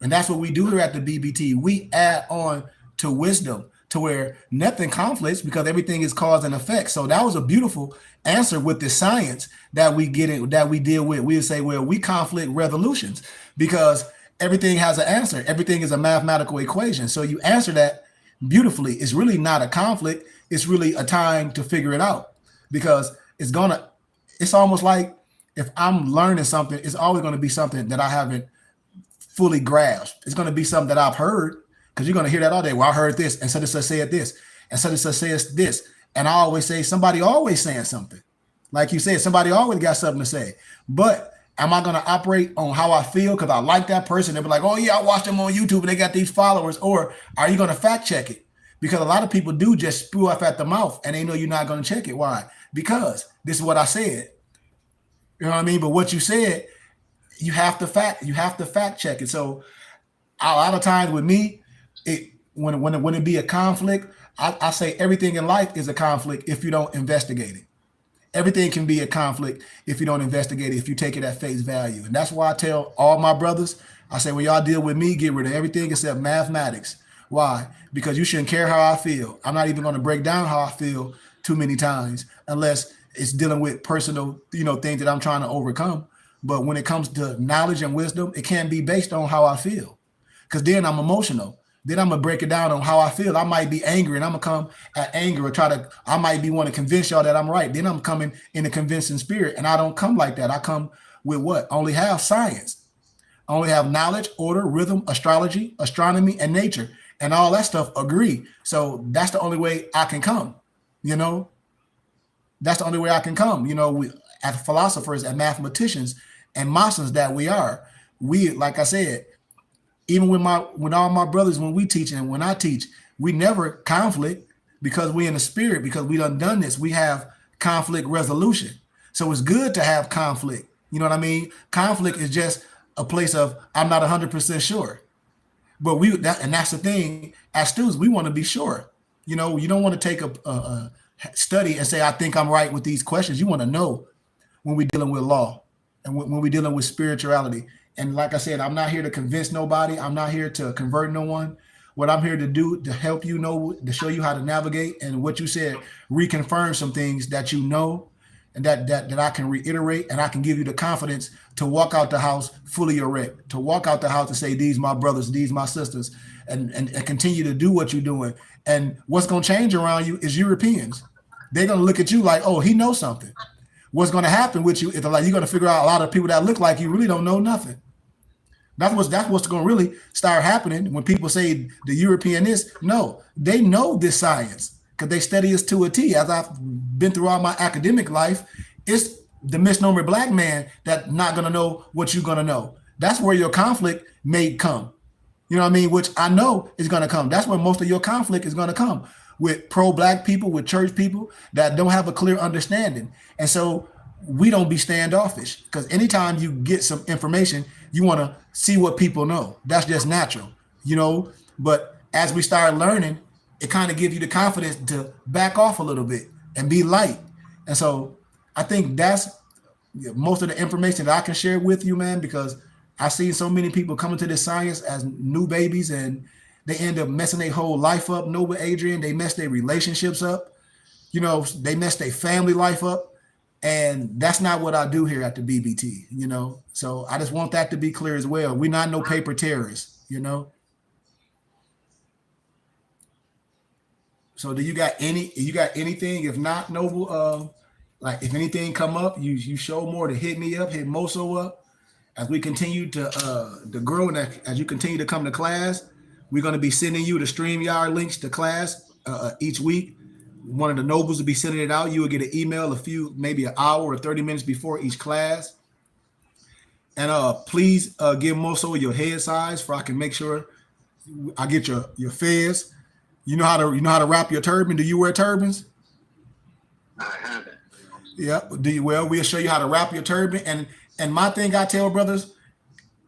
and that's what we do here at the BBT. We add on to wisdom, to where nothing conflicts because everything is cause and effect. So that was a beautiful answer with the science that we deal with. We would say, well, we conflict resolutions because everything has an answer. Everything is a mathematical equation. So you answer that beautifully. It's really not a conflict. It's really a time to figure it out, because it's almost like if I'm learning something, it's always going to be something that I haven't fully grasped. It's going to be something that I've heard, because you're going to hear that all day. Well, I heard this, and such and such said this, and such and such says this. And I always say, somebody always saying something. Like you said, somebody always got something to say. But am I going to operate on how I feel because I like that person? They'll be like, oh, yeah, I watched them on YouTube and they got these followers. Or are you going to fact check it? Because a lot of people do just spew off at the mouth and they know you're not going to check it. Why? Because this is what I said. You know what I mean? But what you said, you have to fact check it. So a lot of times with me, when it be a conflict, I say everything in life is a conflict if you don't investigate it. Everything can be a conflict if you don't investigate it, if you take it at face value. And that's why I tell all my brothers, I say, when y'all deal with me, get rid of everything except mathematics. Why? Because you shouldn't care how I feel. I'm not even going to break down how I feel too many times unless it's dealing with personal, things that I'm trying to overcome. But when it comes to knowledge and wisdom, it can't be based on how I feel, because then I'm emotional. Then I'm going to break it down on how I feel. I might be angry and I'm going to come at anger or I might be want to convince y'all that I'm right. Then I'm coming in a convincing spirit, and I don't come like that. I come with what? Only have science. I only have knowledge, order, rhythm, astrology, astronomy, and nature. And all that stuff agree. So that's the only way I can come, That's the only way I can come. We, as philosophers and mathematicians and Masons that we are, like I said, even with all my brothers, when we teach and when I teach, we never conflict because we in the spirit, because we done this. We have conflict resolution. So it's good to have conflict. You know what I mean? Conflict is just a place of, I'm not 100% sure. But that's the thing. As students, we want to be sure. You don't want to take a study and say, I think I'm right with these questions. You want to know when we're dealing with law and when we're dealing with spirituality. And like I said, I'm not here to convince nobody. I'm not here to convert no one. What I'm here to do to help you know, to show you how to navigate, and what you said, reconfirm some things that you know, and that I can reiterate, and I can give you the confidence to walk out the house fully erect, to walk out the house and say, these my brothers, these my sisters, and continue to do what you're doing. And what's going to change around you is Europeans. They're going to look at you like, oh, he knows something. What's going to happen with you is like you're going to figure out a lot of people that look like you really don't know nothing. That's what's going to really start happening when people say the European is. No, they know this science because they study us to a T. As I've been through all my academic life, it's the misnomer black man that not going to know what you're going to know. That's where your conflict may come. You know what I mean? Which I know is going to come. That's where most of your conflict is going to come, with pro-black people, with church people that don't have a clear understanding. And so we don't be standoffish, because anytime you get some information, you want to see what people know. That's just natural, you know. But as we start learning, it kind of gives you the confidence to back off a little bit and be light. And so I think that's most of the information that I can share with you, man, because I've seen so many people come into this science as new babies, and they end up messing their whole life up. No, with Adrian, they mess their relationships up. You know, they mess their family life up. And that's not what I do here at the BBT, you know. So I just want that to be clear as well. We're not no paper terrorists, you know. So do you got anything? If not, Noble, like if anything come up, you show more to hit me up, hit Moso up. As we continue to grow, and as you continue to come to class, we're going to be sending you the StreamYard links to class each week. One of the nobles will be sending it out. You will get an email maybe an hour or 30 minutes before each class. And please give Moso your head size, for I can make sure I get your fez. You know how to wrap your turban. Do you wear turbans? I haven't. Yeah. We'll show you how to wrap your turban. And my thing I tell brothers,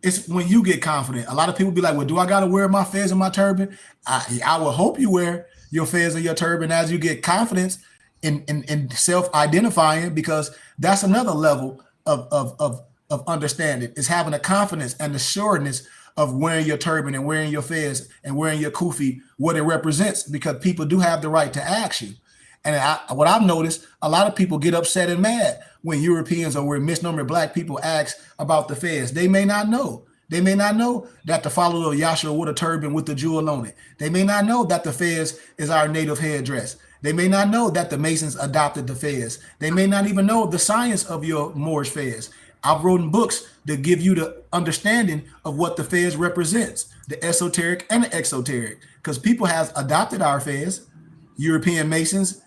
it's when you get confident. A lot of people be like, well, do I got to wear my fez and my turban? I will hope you wear your fez and your turban as you get confidence in self-identifying, because that's another level of understanding, is having a confidence and the sureness of wearing your turban and wearing your fez and wearing your kufi, what it represents, because people do have the right to ask you. And what I've noticed, a lot of people get upset and mad when Europeans or when misnomer black people ask about the fez. They may not know. They may not know that the follower of Yahshua with a turban with the jewel on it. They may not know that the fez is our native headdress. They may not know that the Masons adopted the fez. They may not even know the science of your Moorish fez. I've written books that give you the understanding of what the fez represents, the esoteric and the exoteric, because people have adopted our fez. European Masons,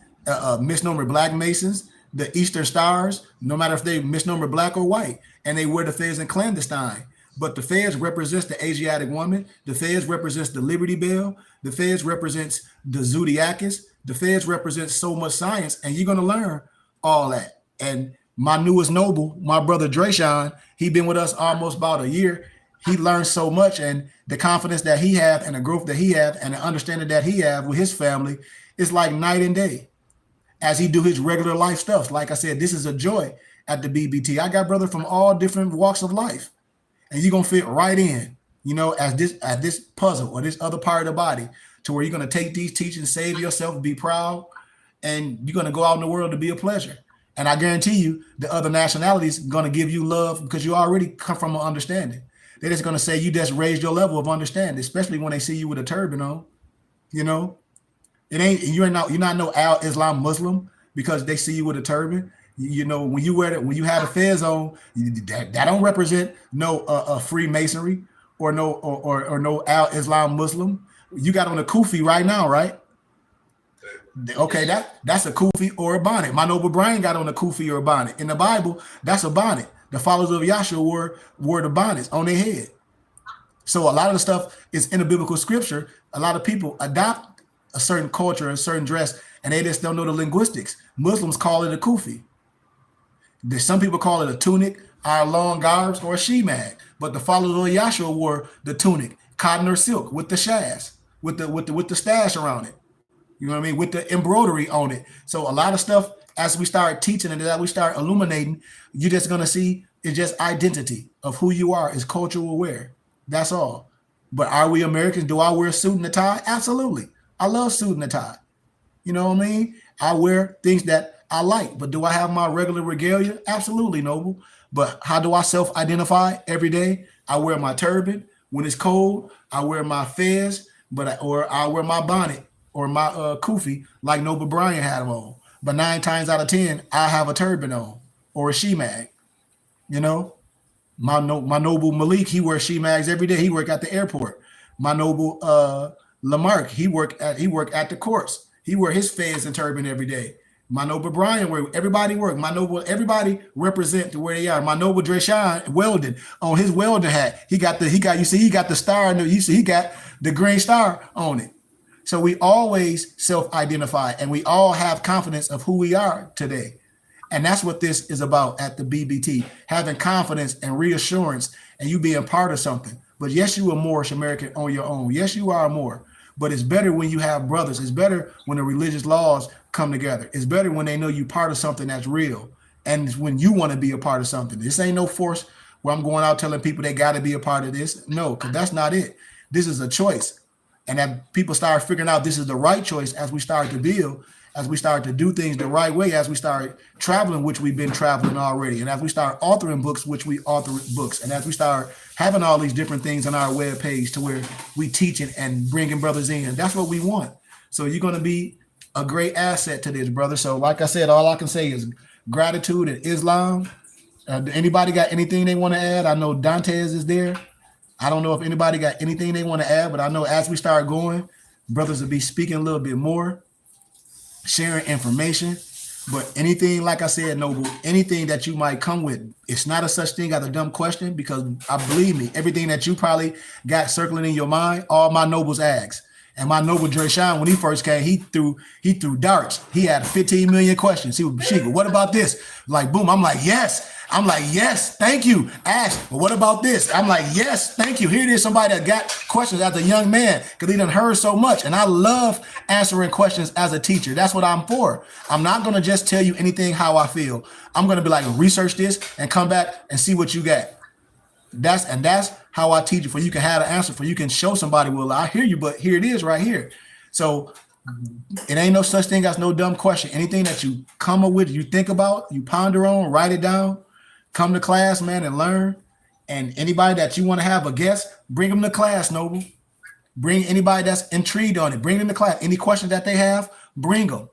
misnomer black Masons, the Eastern Stars, no matter if they misnomer black or white, and they wear the fez in clandestine. But the fez represents the Asiatic woman. The fez represents the Liberty Bell. The fez represents the Zodiacus. The fez represents so much science, and you're going to learn all that. And my newest noble, my brother Drayshawn, he been with us almost about a year. He learned so much, and the confidence that he have and the growth that he have and the understanding that he have with his family is like night and day as he do his regular life stuff. Like I said, this is a joy at the BBT. I got brothers from all different walks of life, and you're going to fit right in, you know, as this puzzle or this other part of the body, to where you're going to take these teachings, save yourself, be proud, and you're going to go out in the world to be a pleasure. And I guarantee you the other nationalities are going to give you love, because you already come from an understanding. They're just going to say you just raised your level of understanding, especially when they see you with a turban on. You know, you're not no Al-Islam Muslim because they see you with a turban. You know, when you wear it, when you have a fez on, that don't represent no Freemasonry or no Al-Islam Muslim. You got on a kufi right now, right? Okay, that's a kufi or a bonnet. My noble Brian got on a kufi or a bonnet. In the Bible, that's a bonnet. The followers of Yahshua wore the bonnets on their head. So a lot of the stuff is in the biblical scripture. A lot of people adopt a certain culture and a certain dress, and they just don't know the linguistics. Muslims call it a kufi. Some people call it a tunic, our long garbs, or a shemag. But the followers of Yahshua wore the tunic, cotton or silk, with the shaz, with the stash around it. You know what I mean? With the embroidery on it. So a lot of stuff, as we start teaching and as we start illuminating, you're just going to see it's just identity of who you are is cultural aware. That's all. But are we Americans? Do I wear a suit and a tie? Absolutely. I love suit and a tie. You know what I mean? I wear things that I like, but do I have my regular regalia? Absolutely, Noble. But how do I self-identify every day? I wear my turban. When it's cold, I wear my fez, or I wear my bonnet or my kufi like Noble Bryan had on. But 9 times out of 10, I have a turban on or a she-mag. You know, my Noble Malik, he wears she-mags every day. He work at the airport. My Noble Lamarck, he work at the courts. He wear his fez and turban every day. My Noble Bryan, where everybody work. Everybody represent to where they are. My Noble Dreshawn Weldon on his welding hat. He got the star. You see, he got the green star on it. So we always self-identify, and we all have confidence of who we are today. And that's what this is about at the BBT, having confidence and reassurance and you being part of something. But yes, you are Moorish American on your own. Yes, you are more. But it's better when you have brothers. It's better when the religious laws come together. It's better when they know you're part of something that's real. And it's when you want to be a part of something. This ain't no force where I'm going out telling people they got to be a part of this. No, because that's not it. This is a choice. And that people start figuring out this is the right choice as we start to build, as we start to do things the right way, as we start traveling, which we've been traveling already, and as we start authoring books, which we author books, and as we start having all these different things on our web page to where we teaching and bringing brothers in. That's what we want. So you're going to be a great asset to this, brother. So like I said, all I can say is gratitude and Islam. Anybody got anything they want to add? I know Dantes is there. I don't know if anybody got anything they want to add, but I know as we start going, brothers will be speaking a little bit more, sharing information. But anything, like I said, Noble, anything that you might come with, it's not a such thing as a dumb question, because I believe me, everything that you probably got circling in your mind, all my Nobles asked. And my Noble Dreshawn, when he first came, he threw darts. He had 15 million questions. He was Sheikah, what about this? Like, boom. I'm like, yes. I'm like, yes, thank you. Ask, but what about this? I'm like, yes, thank you. Here it is, somebody that got questions as a young man because he done heard so much. And I love answering questions as a teacher. That's what I'm for. I'm not going to just tell you anything how I feel. I'm going to be like, research this and come back and see what you got. That's how I teach you, for you can have an answer, for you can show somebody, well, I hear you, but here it is right here. So it ain't no such thing as no dumb question. Anything that you come up with, you think about, you ponder on, write it down, come to class, man, and learn. And anybody that you want to have a guest, bring them to class, Noble. Bring anybody that's intrigued on it. Bring them to class. Any questions that they have, bring them.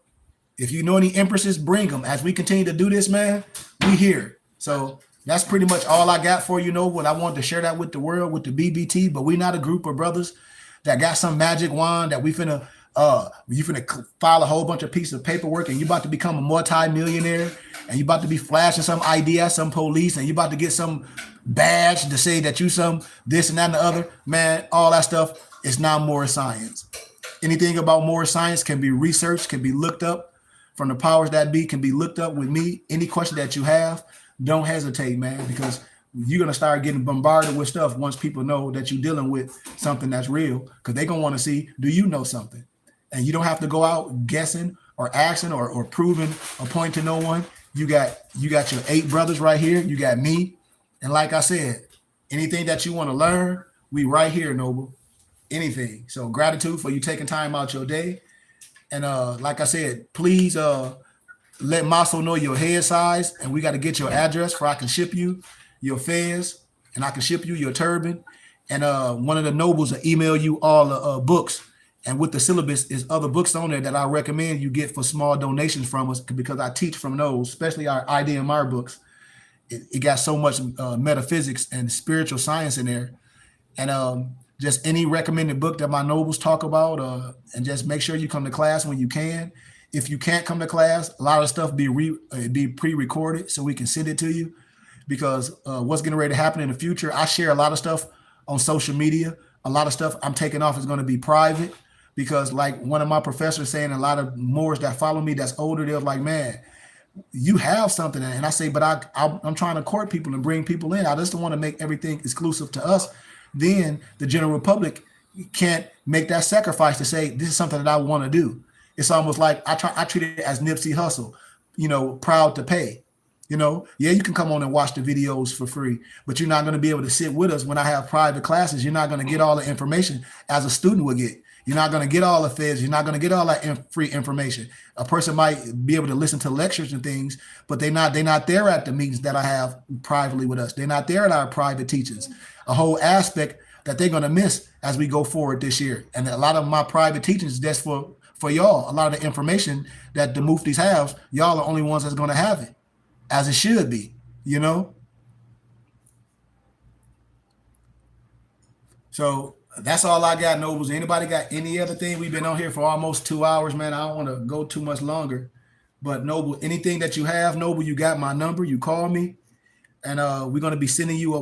If you know any empresses, bring them. As we continue to do this, man, we here. So that's pretty much all I got for you, Noble. And I wanted to share that with the world, with the BBT. But we're not a group of brothers that got some magic wand that you finna file a whole bunch of pieces of paperwork and you about to become a multi-millionaire and you about to be flashing some ID at some police and you about to get some badge to say that you some this and that and the other. Man, all that stuff is not more science. Anything about more science can be researched, can be looked up from the powers that be, can be looked up with me. Any question that you have, don't hesitate, man, because you're going to start getting bombarded with stuff once people know that you're dealing with something that's real, because they're going to want to see, do you know something? And you don't have to go out guessing or asking or proving a point to no one. You got your 8 brothers right here. You got me. And like I said, anything that you want to learn, we right here, Noble. Anything. So gratitude for you taking time out your day. And like I said, please let Maso know your head size, and we got to get your address for I can ship you your fez and I can ship you your turban. And one of the Nobles will email you all the books. And with the syllabus is other books on there that I recommend you get for small donations from us, because I teach from those, especially our IDMR books. It got so much metaphysics and spiritual science in there. And just any recommended book that my Nobles talk about, and just make sure you come to class when you can. If you can't come to class, a lot of stuff be pre-recorded so we can send it to you, because what's getting ready to happen in the future, I share a lot of stuff on social media. A lot of stuff I'm taking off is going to be private, because like one of my professors saying, a lot of Moors that follow me that's older, they're like, man, you have something. And I say, but I'm trying to court people and bring people in. I just don't want to make everything exclusive to us. Then the general public can't make that sacrifice to say, this is something that I want to do. it's almost like I treat it as Nipsey Hussle, proud to pay. Yeah, you can come on and watch the videos for free, but you're not going to be able to sit with us when I have private classes. You're not going to get all the information as a student would get. You're not going to get all the feds. You're not going to get all that free information. A person might be able to listen to lectures and things, but they're not there at the meetings that I have privately with us. They're not there at our private teachings. A whole aspect that they're going to miss as we go forward this year. And a lot of my private teachings is just for y'all. A lot of the information that the Muftis have, y'all are the only ones that's going to have it, as it should be, So that's all I got, Nobles. Anybody got any other thing? We've been on here for almost 2 hours, man. I don't want to go too much longer. But Noble, anything that you have, Noble, you got my number. You call me, and we're gonna be sending you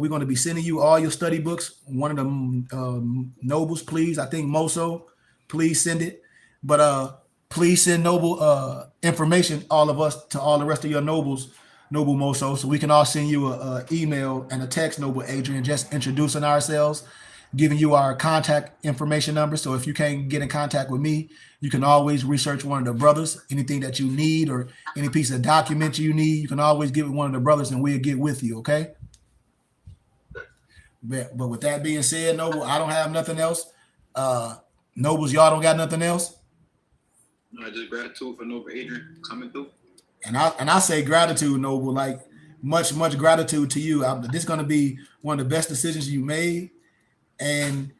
all your study books. One of them Nobles, please. I think Moso, please send it. But please send Noble information, all of us, to all the rest of your Nobles, Noble Moso, so we can all send you a email and a text, Noble Adrian, just introducing ourselves, giving you our contact information number. So if you can't get in contact with me, you can always research one of the brothers. Anything that you need or any piece of document you need, you can always get with one of the brothers and we'll get with you, okay? But with that being said, Noble, I don't have nothing else. Nobles, y'all don't got nothing else? No, just gratitude for Noble Adrian coming through. And I say gratitude, Noble, like much gratitude to you. This is going to be one of the best decisions you made. And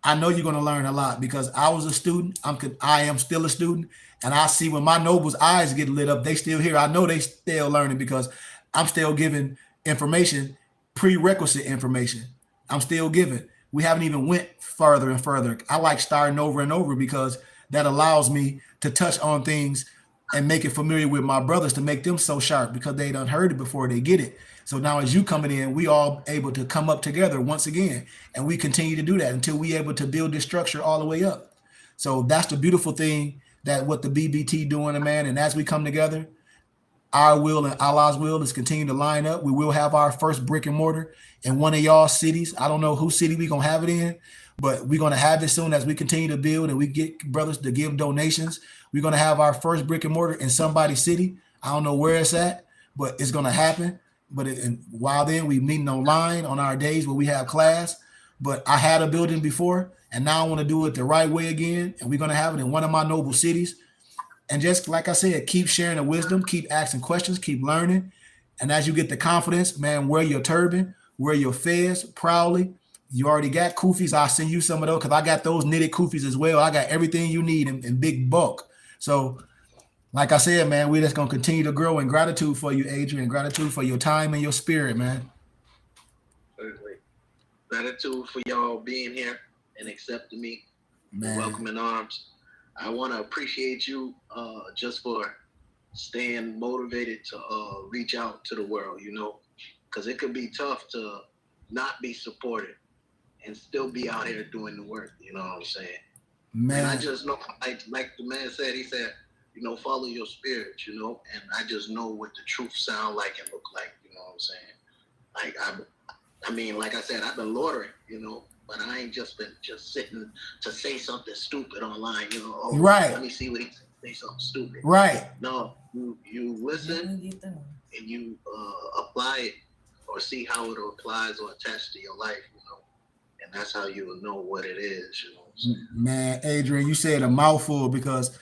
I know you're going to learn a lot, because I was a student. I am still a student. And I see when my Nobles' eyes get lit up, they still here. I know they still learning, because I'm still giving information, prerequisite information. I'm still giving. We haven't even went further and further. I like starting over and over, because that allows me to touch on things and make it familiar with my brothers, to make them so sharp, because they done heard it before they get it. So now as you coming in, we all able to come up together once again, and we continue to do that until we able to build this structure all the way up. So that's the beautiful thing, that what the BBT doing, man. And as we come together, our will and Allah's will is continue to line up. We will have our first brick and mortar in one of y'all cities. I don't know whose city we gonna have it in, but we're gonna have it soon as we continue to build and we get brothers to give donations. We're gonna have our first brick and mortar in somebody's city. I don't know where it's at, but it's gonna happen. But while then, we meeting online on our days where we have class. But I had a building before, and now I want to do it the right way again. And we're going to have it in one of my noble cities. And just like I said, keep sharing the wisdom, keep asking questions, keep learning. And as you get the confidence, man, wear your turban, wear your fez proudly. You already got kufis. I'll send you some of those, because I got those knitted kufis as well. I got everything you need in big bulk. So like I said, man, we're just going to continue to grow, and gratitude for you, Adrian. Gratitude for your time and your spirit, man. Certainly. Gratitude for y'all being here and accepting me. Man. Welcome in arms. I want to appreciate you just for staying motivated to reach out to the world, because it could be tough to not be supported and still be out here doing the work, you know what I'm saying? Man. And I just know, like the man said, he said, follow your spirit, and I just know what the truth sound like and look like, you know what I'm saying? Like, like I said, I've been loitering, but I ain't just been sitting to say something stupid online, right. Let me see what he say something stupid. Right. No, you listen and you apply it, or see how it applies or attach to your life, and that's how you will know what it is, Man, Adrian, you said a mouthful, because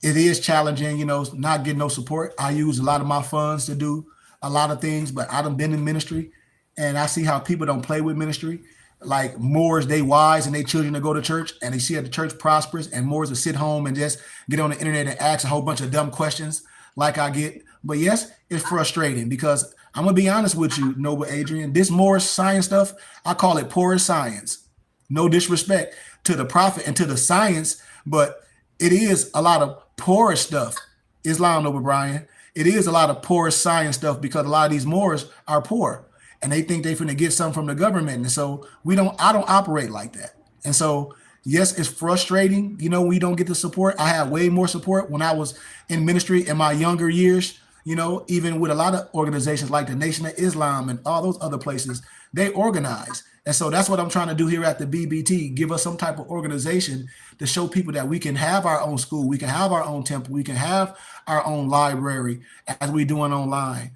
it is challenging, not getting no support. I use a lot of my funds to do a lot of things, but I done been in ministry, and I see how people don't play with ministry. Like Moors, they wise and they children to go to church, and they see that the church prospers, and Moors to sit home and just get on the internet and ask a whole bunch of dumb questions like I get. But yes, it's frustrating, because I'm going to be honest with you, Noble Adrian, this Moorish science stuff, I call it poor science. No disrespect to the prophet and to the science, but it is a lot of poor stuff. Islam, Noble Brian. It is a lot of poor science stuff, because a lot of these Moors are poor and they think they're finna get something from the government. And so I don't operate like that. And so, yes, it's frustrating, we don't get the support. I had way more support when I was in ministry in my younger years, even with a lot of organizations like the Nation of Islam and all those other places. They organize And so that's what I'm trying to do here at the BBT, give us some type of organization to show people that we can have our own school, we can have our own temple, we can have our own library as we doing online.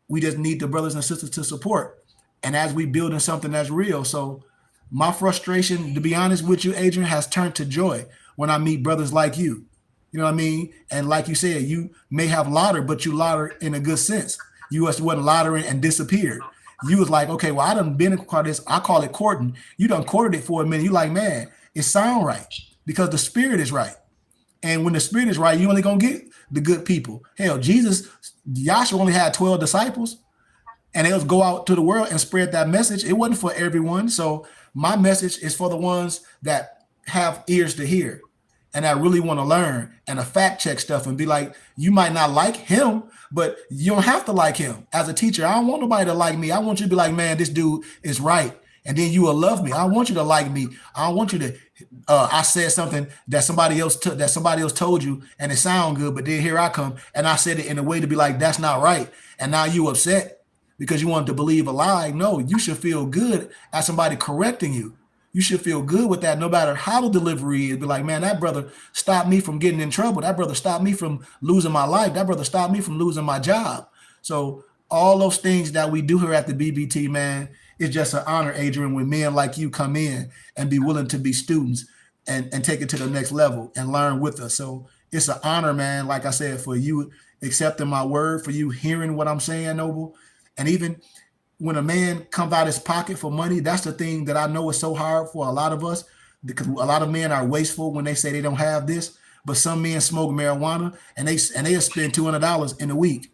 We just need the brothers and sisters to support. And as we building something that's real. So my frustration, to be honest with you, Adrian, has turned to joy when I meet brothers like you. You know what I mean? And like you said, you may have laudered, but you laudered in a good sense. You just wasn't laudering and disappeared. You was like, okay, well, I done been in this. I call it courting. You done courted it for a minute. You like, man, it sound right because the spirit is right. And when the spirit is right, you only gonna get the good people. Hell, Yahshua only had 12 disciples, and they was go out to the world and spread that message. It wasn't for everyone. So my message is for the ones that have ears to hear and that really want to learn and to fact check stuff and be like, you might not like him, but you don't have to like him. As a teacher, I don't want nobody to like me. I want you to be like, man, this dude is right. And then you will love me. I want you to like me. I don't want you to, I said something that somebody else told you and it sound good, but then here I come and I said it in a way to be like, that's not right. And now you upset because you wanted to believe a lie. No, you should feel good as somebody correcting you. You should feel good with that no matter how the delivery is. Be like, man, that brother stopped me from getting in trouble. That brother stopped me from losing my life. That brother stopped me from losing my job. So all those things that we do here at the BBT, man, it's just an honor, Adrian, when men like you come in and be willing to be students and take it to the next level and learn with us. So it's an honor, man, like I said, for you accepting my word, for you hearing what I'm saying, Noble. And even when a man comes out his pocket for money, that's the thing that I know is so hard for a lot of us, because a lot of men are wasteful when they say they don't have this. But some men smoke marijuana and they'll spend $200 in a week.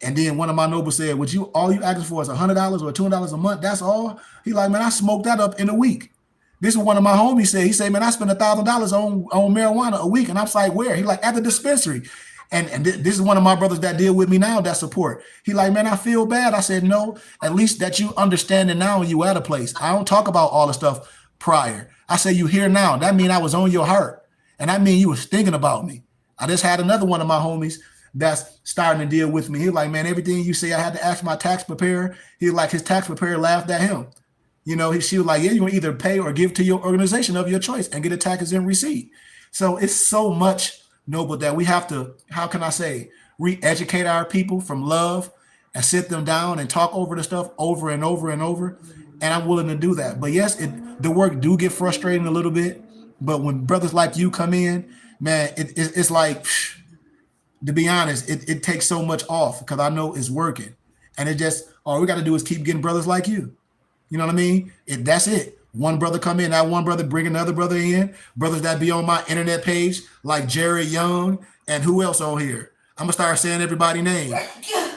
And then one of my nobles said, all you asking for is $100 or $200 a month? That's all? He like, man, I smoked that up in a week. This is what one of my homies said. He said, man, I spent $1,000 on marijuana a week. And I was like, where? He like, at the dispensary. And this is one of my brothers that deal with me now that support. He like, man, I feel bad. I said, no, at least that you understand it now and you at a place. I don't talk about all the stuff prior. I say you here now. That mean I was on your heart. And that mean you was thinking about me. I just had another one of my homies that's starting to deal with me. He like, man, everything you say, I had to ask my tax preparer. He like, his tax preparer laughed at him. You know, she was like, yeah, you're gonna either pay or give to your organization of your choice and get a tax in receipt. So it's so much, Noble, that we have to, how can I say, re-educate our people from love and sit them down and talk over the stuff over and over and over. And I'm willing to do that. But yes, the work do get frustrating a little bit. But when brothers like you come in, man, it's like, to be honest, it takes so much off because I know it's working. And it just, all we got to do is keep getting brothers like you. You know what I mean? That's it. One brother come in, that one brother bring another brother in. Brothers that be on my internet page, like Jared Young, and who else on here? I'm going to start saying everybody's name.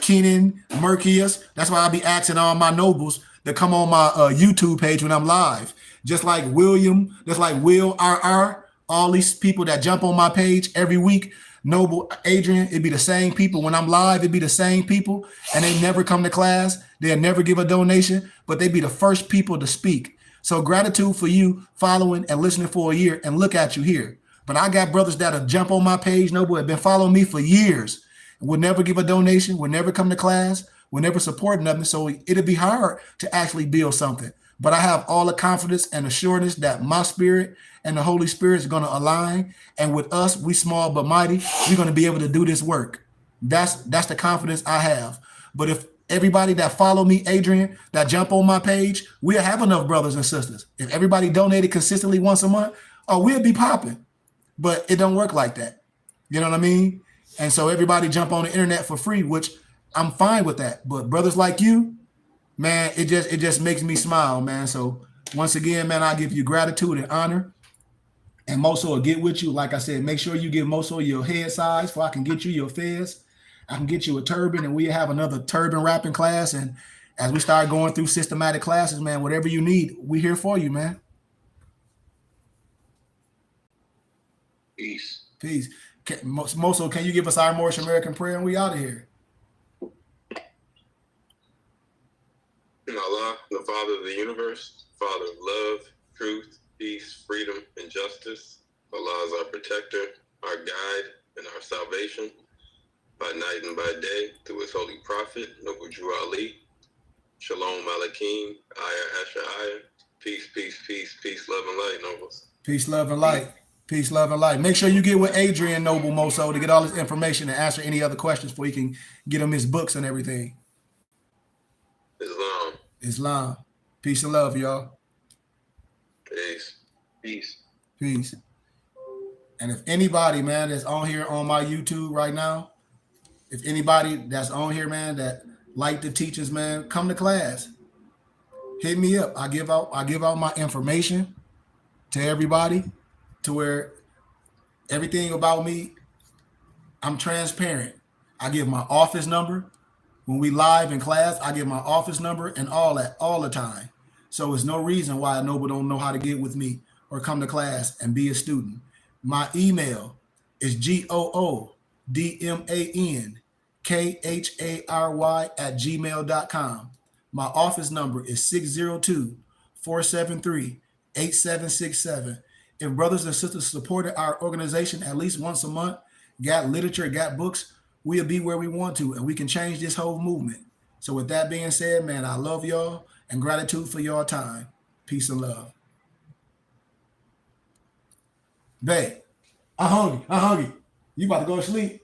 Keenan, Merkius. That's why I be asking all my nobles to come on my YouTube page when I'm live. Just like William, just like Will RR, all these people that jump on my page every week. Noble, Adrian, it'd be the same people. When I'm live, it'd be the same people, and they never come to class. They'll never give a donation, but they be the first people to speak. So gratitude for you following and listening for a year, and look at you here. But I got brothers that'll jump on my page, Noble, have been following me for years, will never give a donation, will never come to class, will never support nothing. So it'll be hard to actually build something. But I have all the confidence and assurance that my spirit and the Holy Spirit is going to align. And with us, we small but mighty, we're going to be able to do this work. That's the confidence I have. But if everybody that follow me, Adrian, that jump on my page, we'll have enough brothers and sisters. If everybody donated consistently once a month, we'll be popping. But it don't work like that. You know what I mean? And so everybody jump on the internet for free, which I'm fine with that. But brothers like you, man, it just makes me smile, man. So once again, man, I give you gratitude and honor. And Moso will get with you. Like I said, make sure you give Moso your head size so I can get you your fez. I can get you a turban, and we have another turban wrapping class. And as we start going through systematic classes, man, whatever you need, we here for you, man. Peace. Peace. Moso, can you give us our Moorish American prayer, and we out of here? In Allah, the Father of the universe, Father of love, truth, peace, freedom, and justice. Allah is our protector, our guide, and our salvation. By night and by day, through his holy prophet, Noble Drew Ali. Shalom Malakim, Ayah Asha'ayah. Peace, love, and light, Nobles. Peace, love, and light. Peace, love, and light. Make sure you get with Adrian Noble Moso to get all his information and answer any other questions before you can get him his books and everything. Islam. Islam. Peace and love, y'all. Peace. Peace. And if anybody, man, that's on here on my YouTube right now, if anybody that's on here, man, that like the teachers, man, come to class. Hit me up. I give out my information to everybody to where everything about me, I'm transparent. I give my office number. When we live in class, I give my office number and all that all the time. So there's no reason why a Noble don't know how to get with me or come to class and be a student. My email is goodmankary@gmail.com. My office number is 602-473-8767. If brothers and sisters supported our organization at least once a month, got literature, got books, we'll be where we want to, and we can change this whole movement. So with that being said, man, I love y'all and gratitude for your time. Peace and love. Babe, I'm hungry. You about to go to sleep?